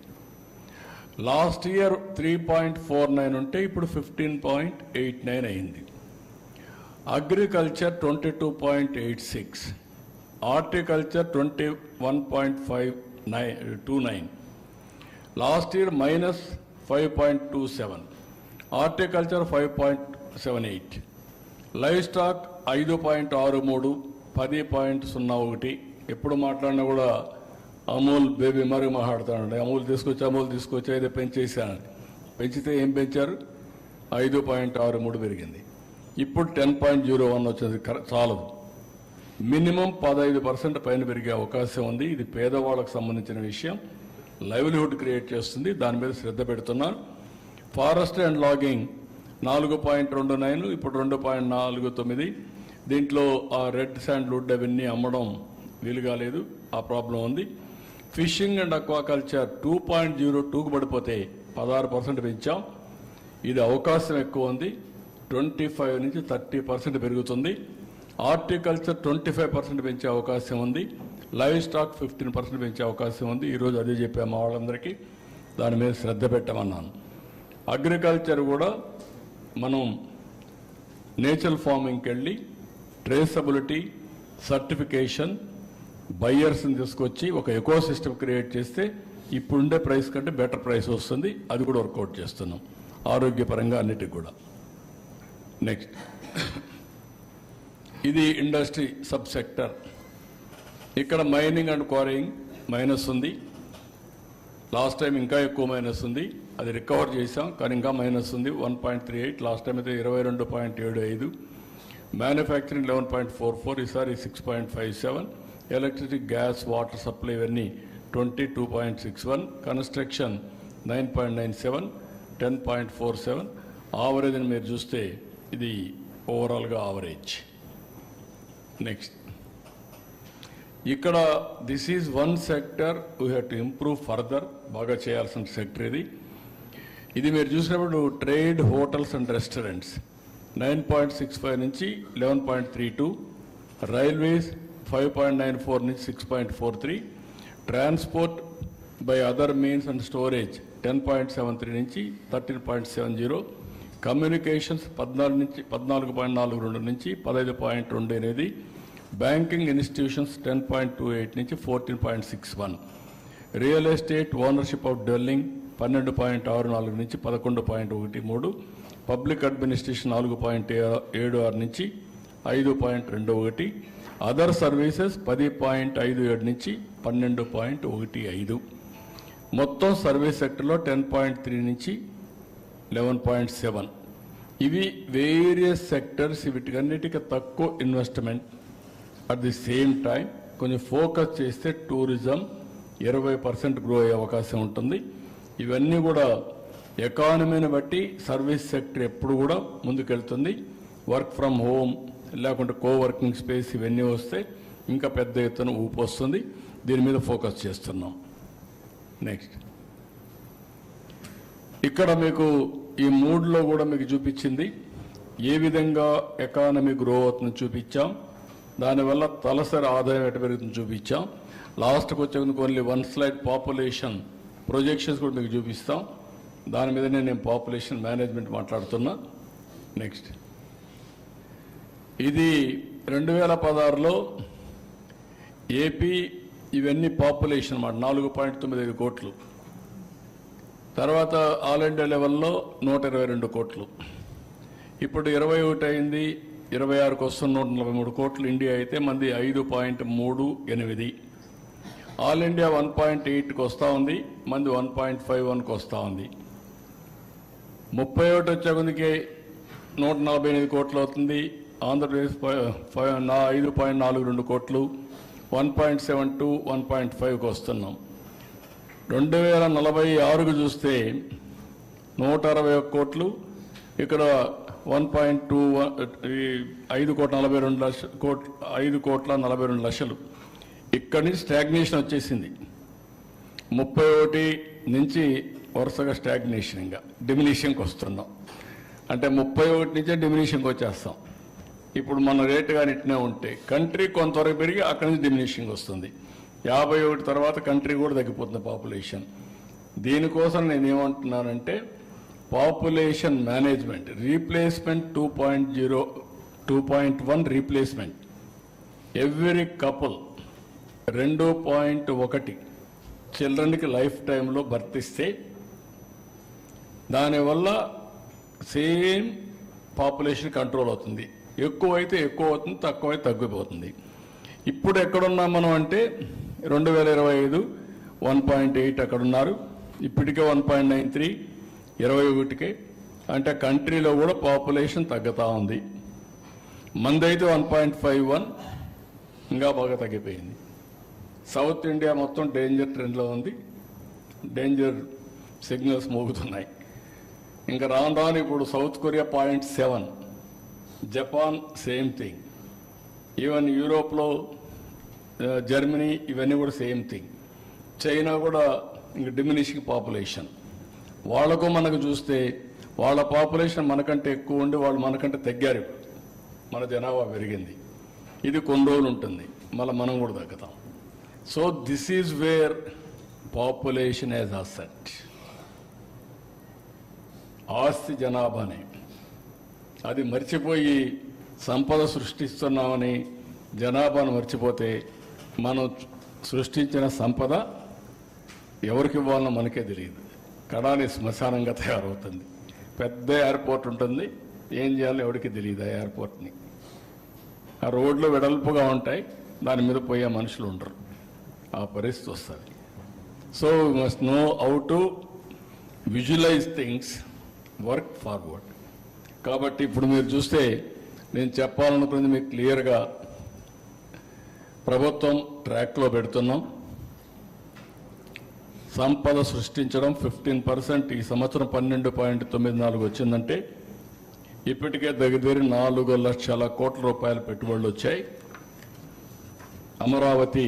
లాస్ట్ ఇయర్ 3.49 ఉంటే ఇప్పుడు 15.89 అయింది. Agriculture 22.86, horticulture 21.29, last year -5.27, horticulture 5.78. Live stock 5.63, 10.01. ఎప్పుడు మాట్లాడినా కూడా అమూల్ బేబీ మరీ మాట్లాడుతానండి. అమూల్ తీసుకొచ్చి అయితే పెంచేసాను. పెంచితే ఏం పెంచారు? 5.63 పెరిగింది. ఇప్పుడు 10.01 వచ్చింది. చాలదు. మినిమం 15% పైన పెరిగే అవకాశం ఉంది. ఇది పేదవాళ్ళకు సంబంధించిన విషయం. లైవ్లీహుడ్ క్రియేట్ చేస్తుంది. దాని మీద శ్రద్ధ పెడుతున్నాను. ఫారెస్ట్ అండ్ లాగింగ్ 4.29, ఇప్పుడు 2.49. దీంట్లో ఆ రెడ్ శాండ్ వుడ్ అవన్నీ అమ్మడం వీలు కాలేదు. ఆ ప్రాబ్లం ఉంది. ఫిషింగ్ అండ్ అక్వాకల్చర్ 2.02కు పడిపోతే 16% పెంచాం. ఇది అవకాశం ఎక్కువ ఉంది. 25 నుంచి 30% పెరుగుతుంది. హార్టికల్చర్ 25% పెంచే అవకాశం ఉంది. లైవ్ స్టాక్ 15% పెంచే అవకాశం ఉంది. ఈరోజు అదే చెప్పాము మా వాళ్ళందరికీ. దాని మీద శ్రద్ధ పెట్టమన్నాను. అగ్రికల్చర్ కూడా మనం నేచురల్ ఫార్మింగ్కి వెళ్ళి ట్రేసబిలిటీ, సర్టిఫికేషన్, బయ్యర్స్ని తీసుకొచ్చి ఒక ఎకో సిస్టమ్ క్రియేట్ చేస్తే ఇప్పుడుండే ప్రైస్ కంటే బెటర్ ప్రైస్ వస్తుంది. అది కూడా వర్కౌట్ చేస్తున్నాం ఆరోగ్యపరంగా అన్నిటికి కూడా. నెక్స్ట్, ఇది ఇండస్ట్రీ సబ్ సెక్టర్. ఇక్కడ మైనింగ్ అండ్ క్వారీయింగ్ మైనస్ ఉంది. లాస్ట్ టైం ఇంకా ఎక్కువ మైనస్ ఉంది. అది రికవర్ చేసాం, కానీ ఇంకా మైనస్ ఉంది. 1.38, లాస్ట్ టైం అయితే 22.75. మ్యానుఫ్యాక్చరింగ్ 11.44, ఈసారి 6.57. ఎలక్ట్రిసిటీ, గ్యాస్, వాటర్ సప్లై ఇవన్నీ 22.61. కన్స్ట్రక్షన్ 9.97, 10.47. ఆవరేజ్ అని మీరు చూస్తే ఇది ఓవరాల్గా ఆవరేజ్. నెక్స్ట్, ఇక్కడ this is one sector we have to improve further. బాగా చేయాల్సిన సెక్టర్ ఇది. ఇది మీరు చూసినప్పుడు ట్రేడ్, హోటల్స్ అండ్ రెస్టారెంట్స్ 9.65 నుంచి 11.32. రైల్వేస్ 5.94 నుంచి 6.43. Transport by other means and storage 10.73 నుంచి 13.70. కమ్యూనికేషన్స్ 14.42 నుంచి 15.28. బ్యాంకింగ్ ఇన్స్టిట్యూషన్స్ 10.28 నుంచి 14.61. Real estate ownership of dwelling 12.64 నుంచి 11.13. పబ్లిక్ అడ్మినిస్ట్రేషన్ 4.76 నుంచి 5.21. అదర్ సర్వీసెస్ 10.57 నుంచి 12.15. మొత్తం సర్వీస్ సెక్టర్లో 10.3 నుంచి 11.7. ఇవి వేరియస్ సెక్టర్స్. వీటికన్నిటికీ తక్కువ investment. At the same time కొంచెం ఫోకస్ చేస్తే టూరిజం 20% గ్రో అయ్యే అవకాశం ఉంటుంది. ఇవన్నీ కూడా ఎకానమీని బట్టి సర్వీస్ సెక్టర్ ఎప్పుడు కూడా ముందుకెళ్తుంది. వర్క్ ఫ్రమ్ హోమ్ లేకుంటే కోవర్కింగ్ స్పేస్ ఇవన్నీ వస్తే ఇంకా పెద్ద ఎత్తున ఊపు వస్తుంది. దీని మీద ఫోకస్ చేస్తున్నాం. నెక్స్ట్, ఇక్కడ మీకు ఈ మూడ్లో కూడా మీకు చూపించింది ఏ విధంగా ఎకానమీ గ్రో అవుతుందని చూపించాం. దానివల్ల తలసరి ఆదాయం ఎటు పెరుగుతుంది చూపించాం. లాస్ట్కి వచ్చే only one slide population projections కూడా మీకు చూపిస్తాం. దాని మీదనే నేను పాపులేషన్ మేనేజ్మెంట్ మాట్లాడుతున్నా. నెక్స్ట్, ఇది 2016లో ఏపీ ఇవన్నీ పాపులేషన్ అన్నమాట 4.95 కోట్లు. తర్వాత ఆల్ ఇండియా లెవెల్లో 122 కోట్లు. ఇప్పుడు 21 అయింది, 26కు వస్తున్న 143 కోట్లు. ఇండియా అయితే మంది 5.38. ఆల్ ఇండియా 1.8కి వస్తూ ఉంది, మంది 1.51కి వస్తూ ఉంది. 31 వచ్చే కొద్దికి 148 కోట్లు అవుతుంది. ఆంధ్రప్రదేశ్ 5.42 కోట్లు, 1.72, 1.5కి వస్తున్నాం. 2046కు చూస్తే 161 కోట్లు, ఇక్కడ 5.42 లక్షలు. ఇక్కడి నుంచి స్టాగ్నేషన్ వచ్చేసింది. 31 నుంచి వరుసగా స్టాగ్నేషన్, ఇంకా డిమినిషన్కి వస్తున్నాం. అంటే 31 నుంచే డిమినిషన్కి వచ్చేస్తాం. ఇప్పుడు మన రేటు కానీ ఇట్నే ఉంటే కంట్రీ కొంతవరకు పెరిగి అక్కడి నుంచి డిమినిషన్కి వస్తుంది. 51 తర్వాత కంట్రీ కూడా తగ్గిపోతుంది పాపులేషన్. దీనికోసం నేను ఏమంటున్నానంటే population management replacement 2.0, 2.1 replacement. Every couple 2.1 చిల్డ్రన్కి లైఫ్ టైంలో భర్తిస్తే దానివల్ల సేమ్ పాపులేషన్ కంట్రోల్ అవుతుంది. ఎక్కువ అయితే ఎక్కువ అవుతుంది, తక్కువ అయితే తగ్గిపోతుంది. ఇప్పుడు ఎక్కడున్నాం మనం అంటే 2025 1.8 అక్కడున్నారు, ఇప్పటికే 1.93, 21కే. అంటే కంట్రీలో కూడా పాపులేషన్ తగ్గుతూ ఉంది. మందైతే 1.51, ఇంకా బాగా తగ్గిపోయింది. సౌత్ ఇండియా మొత్తం డేంజర్ ట్రెండ్లో ఉంది, డేంజర్ సిగ్నల్స్ మోగుతున్నాయి. ఇంకా రాను రాను ఇప్పుడు south Korea 0.7, Japan same thing, even యూరోప్లో జర్మనీ ఇవన్నీ కూడా సేమ్ థింగ్. చైనా కూడా ఇంక డిమినిషింగ్ పాపులేషన్. వాళ్ళకు మనకు చూస్తే వాళ్ళ పాపులేషన్ మనకంటే ఎక్కువ ఉండి వాళ్ళు మనకంటే తగ్గారు. మన జనాభా పెరిగింది. ఇది కొన్ని రోజులు ఉంటుంది, మళ్ళీ మనం కూడా తగ్గుతాం. So this is where population as asset. ఆస్తి జనాభాని అది మర్చిపోయి సంపద సృష్టిస్తున్నామని జనాభాను మర్చిపోతే మనం సృష్టించిన సంపద ఎవరికి ఇవ్వాలనో మనకే తెలియదు. కడాలి శ్మశానంగా తయారవుతుంది. పెద్ద ఎయిర్పోర్ట్ ఉంటుంది, ఏం చేయాలో ఎవరికి తెలియదు. ఆ ఎయిర్పోర్ట్ని ఆ రోడ్లు వెడల్పుగా ఉంటాయి, దాని మీద పోయే మనుషులు ఉండరు. ఆ పరిస్థితి వస్తుంది. So we must know how to visualise things, work forward. కాబట్టి ఇప్పుడు మీరు చూస్తే నేను చెప్పాలనుకున్నది మీకు క్లియర్గా ప్రభుత్వం ట్రాక్లో పెడుతున్నాం. సంపద సృష్టించడం 15% ఈ సంవత్సరం 12.94 వచ్చిందంటే ఇప్పటికే దగ్గర 4 లక్షల కోట్ల రూపాయల పెట్టుబడులు వచ్చాయి. అమరావతి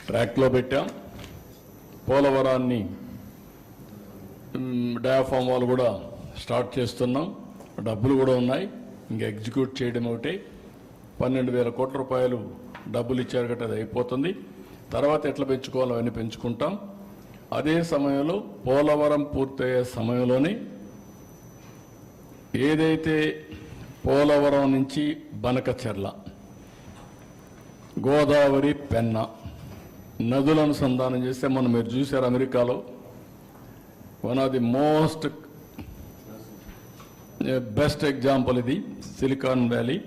ట్రాక్లో పెట్టాం, పోలవరాన్ని డయాఫామ్ వాళ్ళు కూడా స్టార్ట్ చేస్తున్నాం, డబ్బులు కూడా ఉన్నాయి, ఇంకా ఎగ్జిక్యూట్ చేయడం ఒకటే. 12,000 కోట్ల రూపాయలు డబ్బులు ఇచ్చారు గట్రా, అది అయిపోతుంది. తర్వాత ఎట్లా పెంచుకోవాలో అవన్నీ పెంచుకుంటాం. అదే సమయంలో పోలవరం పూర్తయ్యే సమయంలోనే ఏదైతే పోలవరం నుంచి బనకచెర్ల, గోదావరి, పెన్నా నదులను అనుసంధానం చేస్తే మనం మీరు చూశారు అమెరికాలో one of the most best example ఇది సిలికాన్ వ్యాలీ.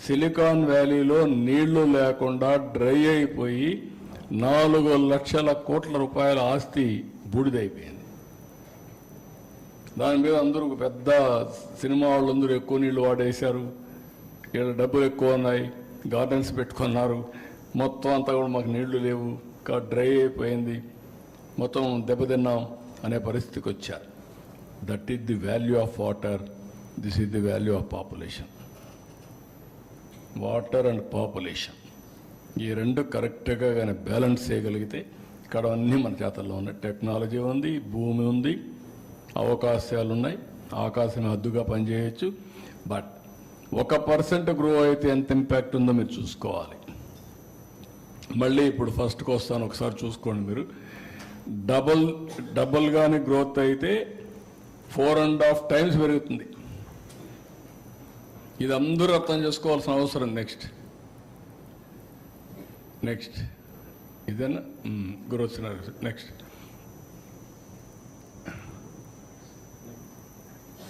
సిలికాన్ వ్యాలీలో నీళ్లు లేకుండా డ్రై అయిపోయి 4 లక్షల కోట్ల రూపాయల ఆస్తి బూడిదైపోయింది. దాని మీద అందరూ పెద్ద సినిమా వాళ్ళందరూ ఎక్కువ నీళ్లు వాడేశారు, ఇక్కడ డబ్బులు ఎక్కువ ఉన్నాయి, గార్డెన్స్ పెట్టుకున్నారు, మొత్తం అంతా కూడా మాకు నీళ్లు లేవు, డ్రై అయిపోయింది, మొత్తం దెబ్బతిన్నాం అనే పరిస్థితికి వచ్చారు. That is the value of water, this is the value of population. Water and population ఈ రెండు కరెక్ట్గా కానీ బ్యాలెన్స్ చేయగలిగితే ఇక్కడ అన్నీ మన చేతల్లో ఉన్నాయి. టెక్నాలజీ ఉంది, భూమి ఉంది, అవకాశాలు ఉన్నాయి, ఆకాశం హద్దుగా పనిచేయచ్చు. బట్ 1% గ్రో అయితే ఎంత ఇంపాక్ట్ ఉందో మీరు చూసుకోవాలి. మళ్ళీ ఇప్పుడు ఫస్ట్కి వస్తాను, ఒకసారి చూసుకోండి మీరు. డబుల్ కానీ గ్రోత్ అయితే 4.5 టైమ్స్ పెరుగుతుంది. ఇది అందరూ అర్థం చేసుకోవాల్సిన అవసరం. నెక్స్ట్ ఇదేనా గ్రోత్ సినారియో. నెక్స్ట్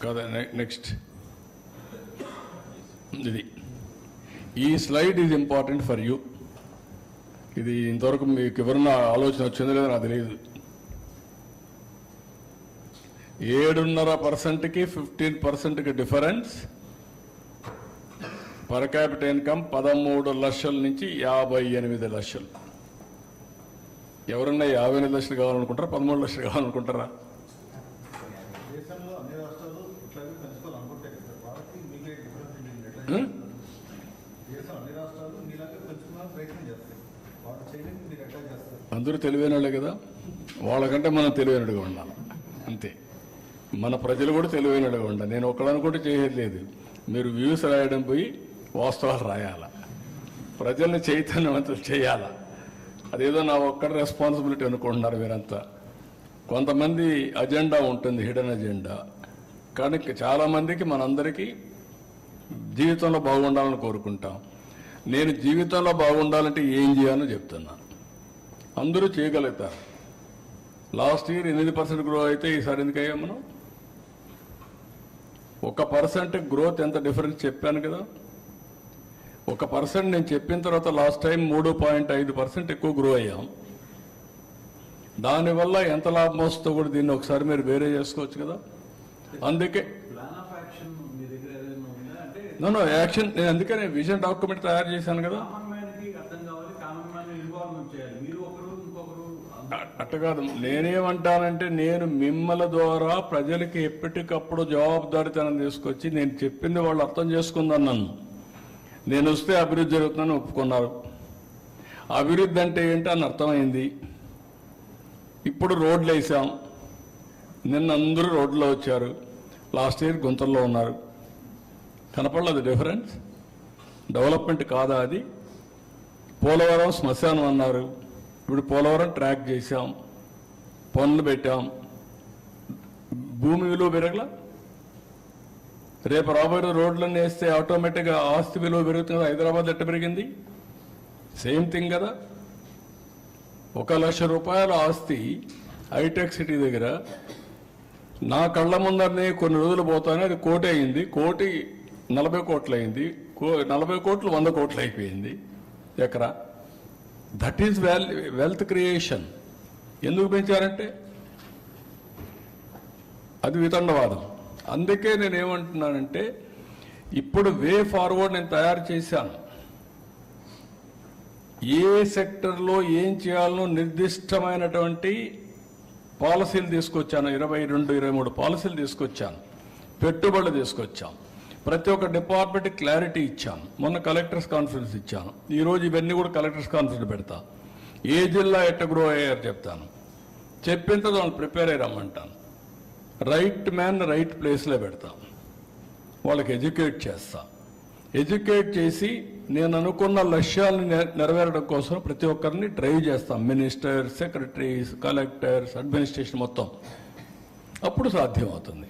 కదా, నెక్స్ట్ ఇది. ఈ slide is important for you. ఇది ఇంతవరకు మీకు ఎవరన్నా ఆలోచన వచ్చిందో లేదో నాకు తెలియదు. 7.5%కి 15%కి డిఫరెన్స్. పర్ క్యాపిటల్ ఇన్కమ్ 13 లక్షల నుంచి 58 లక్షలు. ఎవరన్నా 58 లక్షలు కావాలనుకుంటారా, 13 లక్షలు కావాలనుకుంటారా? అందరూ తెలివైన వాళ్ళే కదా, వాళ్ళకంటే మనం తెలివైనడుగా ఉండాలి అంతే. మన ప్రజలు కూడా తెలివైనడుగా ఉండాలి. నేను ఒక్కడనుకుంటే చేయలేదు లేదు. మీరు వ్యూస్ రాయడం పోయి వాస్తవాలు రాయాల, ప్రజల్ని చైతన్యవంతులు చేయాల. అదేదో నా ఒక్కడి రెస్పాన్సిబిలిటీ అనుకుంటున్నారు మీరంతా. కొంతమంది అజెండా ఉంటుంది, హిడెన్ అజెండా. కానీ చాలామందికి మనందరికీ జీవితంలో బాగుండాలని కోరుకుంటాం. నేను జీవితంలో బాగుండాలంటే ఏం చేయాలో చెప్తున్నా. అందరూ చేయగలుగుతారు. లాస్ట్ ఇయర్ 8% గ్రో అయితే ఈసారి ఎందుకయ్యా మనం? 1% గ్రోత్ ఎంత డిఫరెన్స్ చెప్పాను కదా. 1% నేను చెప్పిన తర్వాత లాస్ట్ టైం 3.5% ఎక్కువ గ్రో అయ్యాం. దానివల్ల ఎంత లాభం వస్తుందో కూడా దీన్ని ఒకసారి మీరు వేరే చేసుకోవచ్చు కదా. అందుకే నో యాక్షన్, నేను అందుకనే విజన్ డాక్యుమెంట్ తయారు చేశాను కదా. అట్ట కాదు, నేనేమంటానంటే నేను మిమ్మల్ని ద్వారా ప్రజలకి ఎప్పటికప్పుడు జవాబుదారీతనం తీసుకొచ్చి నేను చెప్పింది వాళ్ళు అర్థం చేసుకుందని నన్ను నేను వస్తే అభివృద్ధి జరుగుతుందని ఒప్పుకున్నారు. అభివృద్ధి అంటే ఏంటి అని అర్థమైంది. ఇప్పుడు రోడ్లు వేసాం, నిన్న అందరూ రోడ్లో వచ్చారు, లాస్ట్ ఇయర్ గుంతల్లో ఉన్నారు. కనపడలేదు డిఫరెన్స్? డెవలప్మెంట్ కాదా అది? పోలవరం శ్మశానం అన్నారు, ఇప్పుడు పోలవరం ట్రాక్ చేశాం, పన్నులు పెట్టాం, భూమి విలువ పెరగల. రేపు రాబోయే రోడ్లన్నీ వేస్తే ఆటోమేటిక్గా ఆస్తి విలువ పెరుగుతుంది. హైదరాబాద్ ఎట్ట పెరిగింది? సేమ్ థింగ్ కదా. 1,00,000 రూపాయల ఆస్తి హైటెక్ సిటీ దగ్గర నా కళ్ళ ముందరనే కొన్ని రోజులు పోతానే అది 1 కోటి అయింది, 1 కోటి 40 కోట్లు అయింది, 40 కోట్లు 100 కోట్లు అయిపోయింది ఎకరా. That is wealth creation. ఎందుకు పెంచారంటే అది వితండవాదం. అందుకే నేను ఏమంటున్నానంటే ఇప్పుడు వే ఫార్వర్డ్ నేను తయారు చేశాను. ఏ సెక్టర్లో ఏం చేయాలనో నిర్దిష్టమైనటువంటి పాలసీలు తీసుకొచ్చాను. 22, 23 పాలసీలు తీసుకొచ్చాను, పెట్టుబడులు తీసుకొచ్చాం, ప్రతి ఒక్క డిపార్ట్మెంట్ క్లారిటీ ఇచ్చాను. మొన్న కలెక్టర్స్ కాన్ఫరెన్స్ ఇచ్చాను. ఈరోజు ఇవన్నీ కూడా కలెక్టర్స్ కాన్ఫరెన్స్ పెడతా. ఏ జిల్లా ఎట్ట గ్రో అయ్యారు చెప్తాను. చెప్పిన తర్వాత వాళ్ళు ప్రిపేర్ అయ్యి రమ్మంటాను. రైట్ మ్యాన్ రైట్ ప్లేస్లో పెడతాం, వాళ్ళకి ఎడ్యుకేట్ చేస్తా. ఎడ్యుకేట్ చేసి నేను అనుకున్న లక్ష్యాలను నెరవేరడం కోసం ప్రతి ఒక్కరిని డ్రైవ్ చేస్తాం. మినిస్టర్స్, సెక్రటరీస్, కలెక్టర్స్, అడ్మినిస్ట్రేషన్ మొత్తం. అప్పుడు సాధ్యమవుతుంది.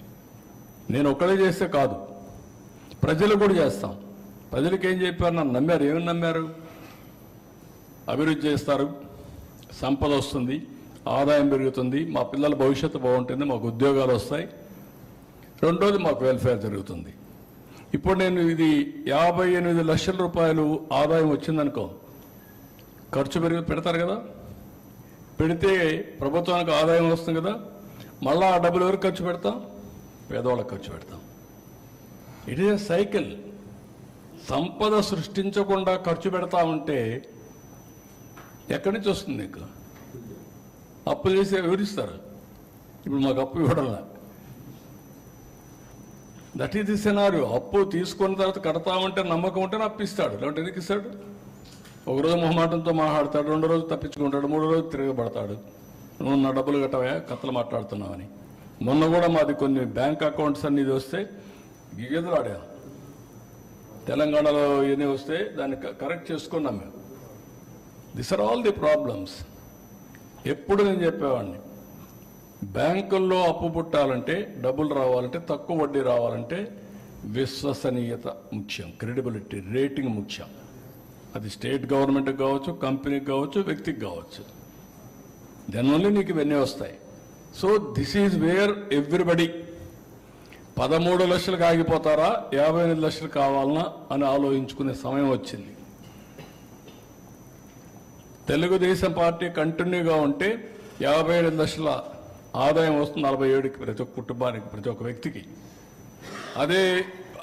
నేను ఒక్కడే చేస్తే కాదు, ప్రజలు కూడా చేస్తాం. ప్రజలకు ఏం చెప్పారు? నన్ను నమ్మారు. ఏమని నమ్మారు? అభివృద్ధి చేస్తారు, సంపద వస్తుంది, ఆదాయం పెరుగుతుంది, మా పిల్లల భవిష్యత్తు బాగుంటుంది, మాకు ఉద్యోగాలు వస్తాయి, రెండోది మాకు వెల్ఫేర్ జరుగుతుంది. ఇప్పుడు నేను ఇది 58 లక్షల రూపాయలు ఆదాయం వచ్చిందనుకో, ఖర్చు పెడతారు కదా, పెడితే ప్రభుత్వానికి ఆదాయం వస్తుంది కదా, మళ్ళీ ఆ డబ్బులు ఎవరికి ఖర్చు పెడతాం? పేదవాళ్ళకి ఖర్చు పెడతాం. It is a cycle. సంపద సృష్టించకుండా ఖర్చు పెడతా ఉంటే ఎక్కడి నుంచి వస్తుంది? నీకు అప్పులు చేసి వివరిస్తారు. ఇప్పుడు మాకు అప్పు ఇవ్వడంలా. That is the scenario. అప్పు తీసుకున్న తర్వాత కడతామంటే నమ్మకం ఉంటే అప్పిస్తాడు, లేదంటే ఎందుకు ఇస్తాడు? ఒకరోజు మొహమాటంతో మాట్లాడతాడు, 2 రోజులు తప్పించుకుంటాడు, 3 రోజులు తిరగబడతాడు. నువ్వు నా డబ్బులు కట్టవా, కథలు మాట్లాడుతున్నావని. మొన్న కూడా మాది కొన్ని బ్యాంక్ అకౌంట్స్ అన్ని వస్తే ఎదురాడాం. తెలంగాణలో ఇవన్నీ వస్తే దాన్ని కరెక్ట్ చేసుకున్నాం మేము. This are all the problems. ఎప్పుడు నేను చెప్పేవాడిని, బ్యాంకుల్లో అప్పు పుట్టాలంటే, డబ్బులు రావాలంటే, తక్కువ వడ్డీ రావాలంటే విశ్వసనీయత ముఖ్యం, క్రెడిబిలిటీ, రేటింగ్ ముఖ్యం. అది స్టేట్ గవర్నమెంట్కి కావచ్చు, కంపెనీకి కావచ్చు, వ్యక్తికి కావచ్చు. దెన్ ఓన్లీ నీకు ఇవన్నీ వస్తాయి. So this is where everybody 13 లక్షలకు ఆగిపోతారా, 58 లక్షలు కావాలనా అని ఆలోచించుకునే సమయం వచ్చింది. తెలుగుదేశం పార్టీ కంటిన్యూగా ఉంటే 58 లక్షల ఆదాయం వస్తుంది 47కి ప్రతి ఒక్క కుటుంబానికి, ప్రతి ఒక్క వ్యక్తికి. అదే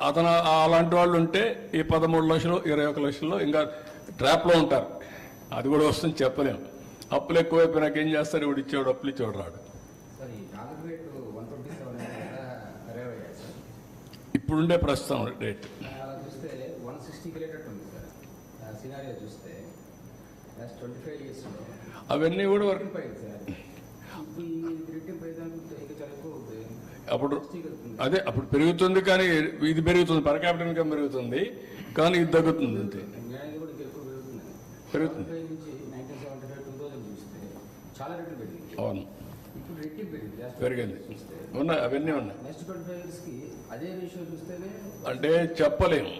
అతను అలాంటి వాళ్ళు ఉంటే ఈ 13 లక్షలు 21 లక్షల్లో ఇంకా ట్రాప్లో ఉంటారు. అది కూడా వస్తుంది చెప్పలేము. అప్పులు ఎక్కువైపోయినాక ఏం చేస్తారు? ఇప్పుడు ఇచ్చేవాడు అప్పులు ఇచ్చేవాడు రాడు. ఇప్పుడుండే ప్రస్తుతం రేట్ చూస్తే 160 చూస్తే 25 years అవన్నీ కూడా వర్క్. అప్పుడు అదే అప్పుడు పెరుగుతుంది, కానీ ఇది పెరుగుతుంది, పర్ క్యాపిటల్ ఇన్కమ్ పెరుగుతుంది, కానీ ఇది తగ్గుతుంది అంతే. పెరుగుతుంది. అవును, పెరిగింది. ఉన్నాయి, అవన్నీ ఉన్నాయి. అంటే చెప్పలేము.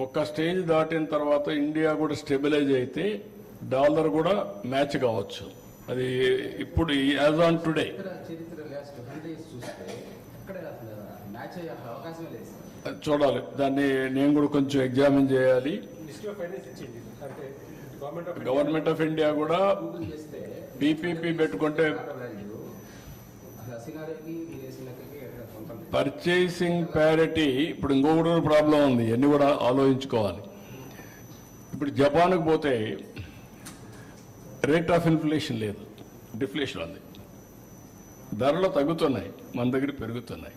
ఒక్క స్టేజ్ దాటిన తర్వాత ఇండియా కూడా స్టెబిలైజ్ అయితే డాలర్ కూడా మ్యాచ్ కావచ్చు. అది ఇప్పుడు యాజ్ ఆన్ టుడే మ్యాచ్ అయ్యే అవకాశమే లేదు సార్. చూడాలి, దాన్ని నేను కూడా కొంచెం ఎగ్జామిన్ చేయాలి. మినిస్ట్రీ ఆఫ్ ఫైనాన్స్ ఇచ్చింది అంటే గవర్నమెంట్ ఆఫ్ ఇండియా కూడా గూగుల్ చేస్తే పీపీపీ పెట్టుకుంటే వాల్యూ అసలు సినారీకి మీరు వేసిన లెక్కకి కొంత పర్చేసింగ్ ప్యారిటీ. ఇప్పుడు ఇంకొకటి ప్రాబ్లం ఉంది, అన్ని కూడా ఆలోచించుకోవాలి. ఇప్పుడు జపాన్కి పోతే రేట్ ఆఫ్ ఇన్ఫ్లేషన్ లేదు, డిఫ్లేషన్ ఉంది. ధరలు తగ్గుతున్నాయి, మన దగ్గర పెరుగుతున్నాయి.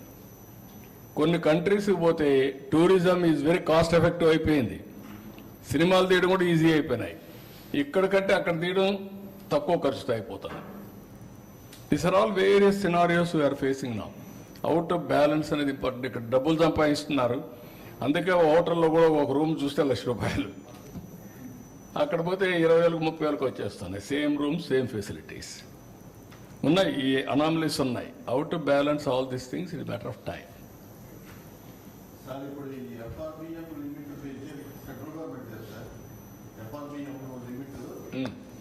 కొన్ని కంట్రీస్కి పోతే tourism is very cost effective అయిపోయింది. సినిమాలు తీయడం కూడా ఈజీ అయిపోయినాయి. ఇక్కడ కంటే అక్కడ తీయడం తక్కువ ఖర్చుతో అయిపోతుంది. These are all various scenarios we're facing now. Out of balance అనేది ఇంపార్టెంట్. ఇక్కడ డబ్బులు సంపాదిస్తున్నారు, అందుకే హోటల్లో కూడా ఒక రూమ్ చూస్తే ₹1,00,000. అక్కడ పోతే 20,000 30,000 వచ్చేస్తున్నాయి. సేమ్ రూమ్, సేమ్ ఫెసిలిటీస్ ఉన్నాయి. ఈ అనామలీస్ ఉన్నాయి. Out of balance all these things it matter of time. Sir ఇప్పుడు ఈ ఎఫ్ఆర్బిఎం లిమిట్ సెంట్రల్ గవర్నమెంట్ చేస్తారు. ఎఫ్ఆర్బిఎం లిమిట్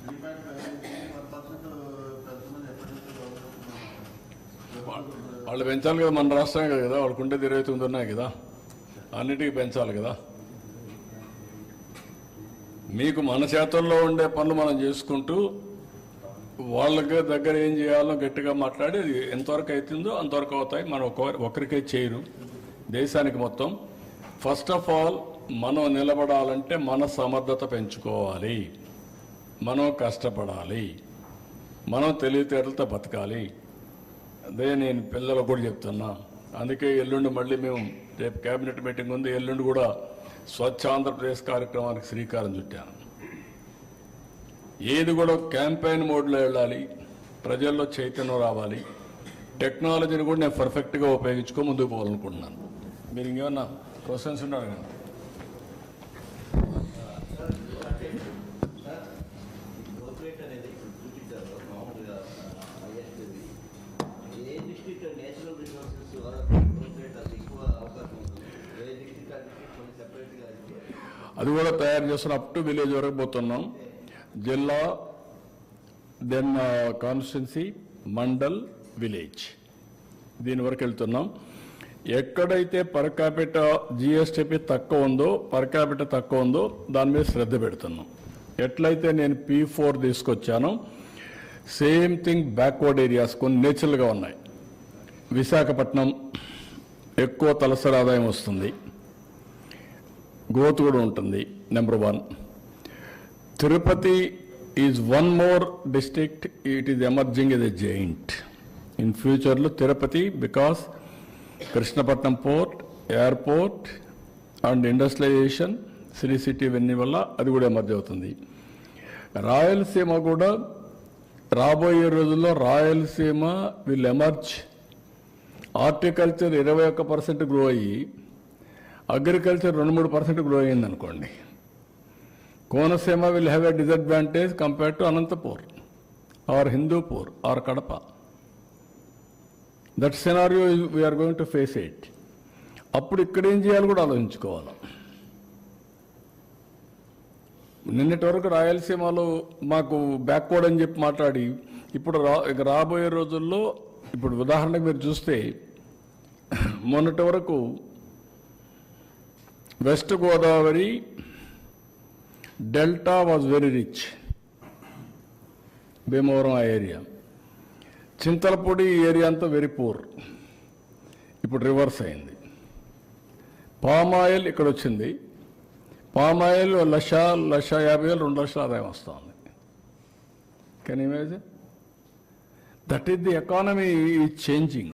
3.1% పెంచమని ఎప్పటి వాళ్ళు పెంచాలి కదా, మన రాష్ట్రమే కదా, వాళ్ళకుంటే 29 ఉన్నాయి కదా, అన్నిటికీ పెంచాలి కదా. మీకు మన చేతుల్లో ఉండే పనులు మనం చేసుకుంటూ వాళ్ళకి దగ్గర ఏం చేయాలో గట్టిగా మాట్లాడి అది ఎంతవరకు అవుతుందో అంతవరకు అవుతాయి. మనం ఒకరికే చేయరు, దేశానికి మొత్తం. ఫస్ట్ ఆఫ్ ఆల్ మనం నిలబడాలంటే మన సమర్థత పెంచుకోవాలి, మనం కష్టపడాలి, మనం తెలివితేటలతో బతకాలి. అదే నేను పిల్లలకు కూడా చెప్తున్నా. అందుకే ఎల్లుండి మళ్ళీ మేము రేపు కేబినెట్ మీటింగ్ ఉంది, ఎల్లుండి కూడా స్వచ్ఛ ఆంధ్రప్రదేశ్ కార్యక్రమానికి శ్రీకారం చుట్టాను. ఏది కూడా క్యాంపెయిన్ మోడ్లో వెళ్ళాలి, ప్రజల్లో చైతన్యం రావాలి. టెక్నాలజీని కూడా నేను పర్ఫెక్ట్గా ఉపయోగించుకో ముందుకు పోవాలనుకుంటున్నాను. మీరు ఇంకేమన్నా క్వశ్చన్స్ ఉన్నారు కదా? అది కూడా తయారు చేస్తున్న అప్ టు విలేజ్ వరకు పోతున్నాం. జిల్లా, దెన్ కాన్స్టిట్యున్సీ, మండల్, విలేజ్, దీని వరకు వెళ్తున్నాం. ఎక్కడైతే పర్ క్యాపిటా జిఎస్టిపి తక్కువ ఉందో, పర్ క్యాపిటా తక్కువ ఉందో దాని మీద శ్రద్ధ పెడుతున్నాం. ఎట్లయితే నేను P4 తీసుకొచ్చానో సేమ్ థింగ్ బ్యాక్వర్డ్ ఏరియాస్ కొన్ని నేచురల్గా ఉన్నాయి. విశాఖపట్నం ఎక్కువ తలసరి ఆదాయం వస్తుంది, గ్రోత్ కూడా ఉంటుంది, number 1. Tirupati is one more district, it is emerging as a giant in ఫ్యూచర్లో. Tirupati because Krishnapatnam port, airport and industrialisation, Sri city ఇవన్నీ వల్ల అది కూడా ఎమర్జ్ అవుతుంది. రాయలసీమ కూడా రాబోయే రోజుల్లో Rayalaseema will emerge. Horticulture 21% grow అయ్యి అగ్రికల్చర్ 2-3% గ్రో అయ్యింది అనుకోండి. Konaseema will have a disadvantage compared to Anantapur or Hindupur or Kadapa. That scenario we're going to face it. అప్పుడు ఇక్కడ ఏం చేయాలి కూడా ఆలోచించుకోవాలి. నిన్నటి వరకు రాయలసీమలో మాకు బ్యాక్వర్డ్ అని చెప్పి మాట్లాడి ఇప్పుడు రాబోయే రోజుల్లో, ఇప్పుడు ఉదాహరణకు మీరు చూస్తే మొన్నటి వరకు west Godavari delta was very rich, Bhimavaram ఆ ఏరియా. చింతలపూడి ఏరియా అంతా వెరీ పూర్. ఇప్పుడు రివర్స్ అయింది. పామ్ ఆయిల్ ఇక్కడ వచ్చింది. పామ్ ఆయిల్ 1,50,000 2 లక్షల ఆదాయం వస్తుంది. Can you imagine? That is the economy is changing.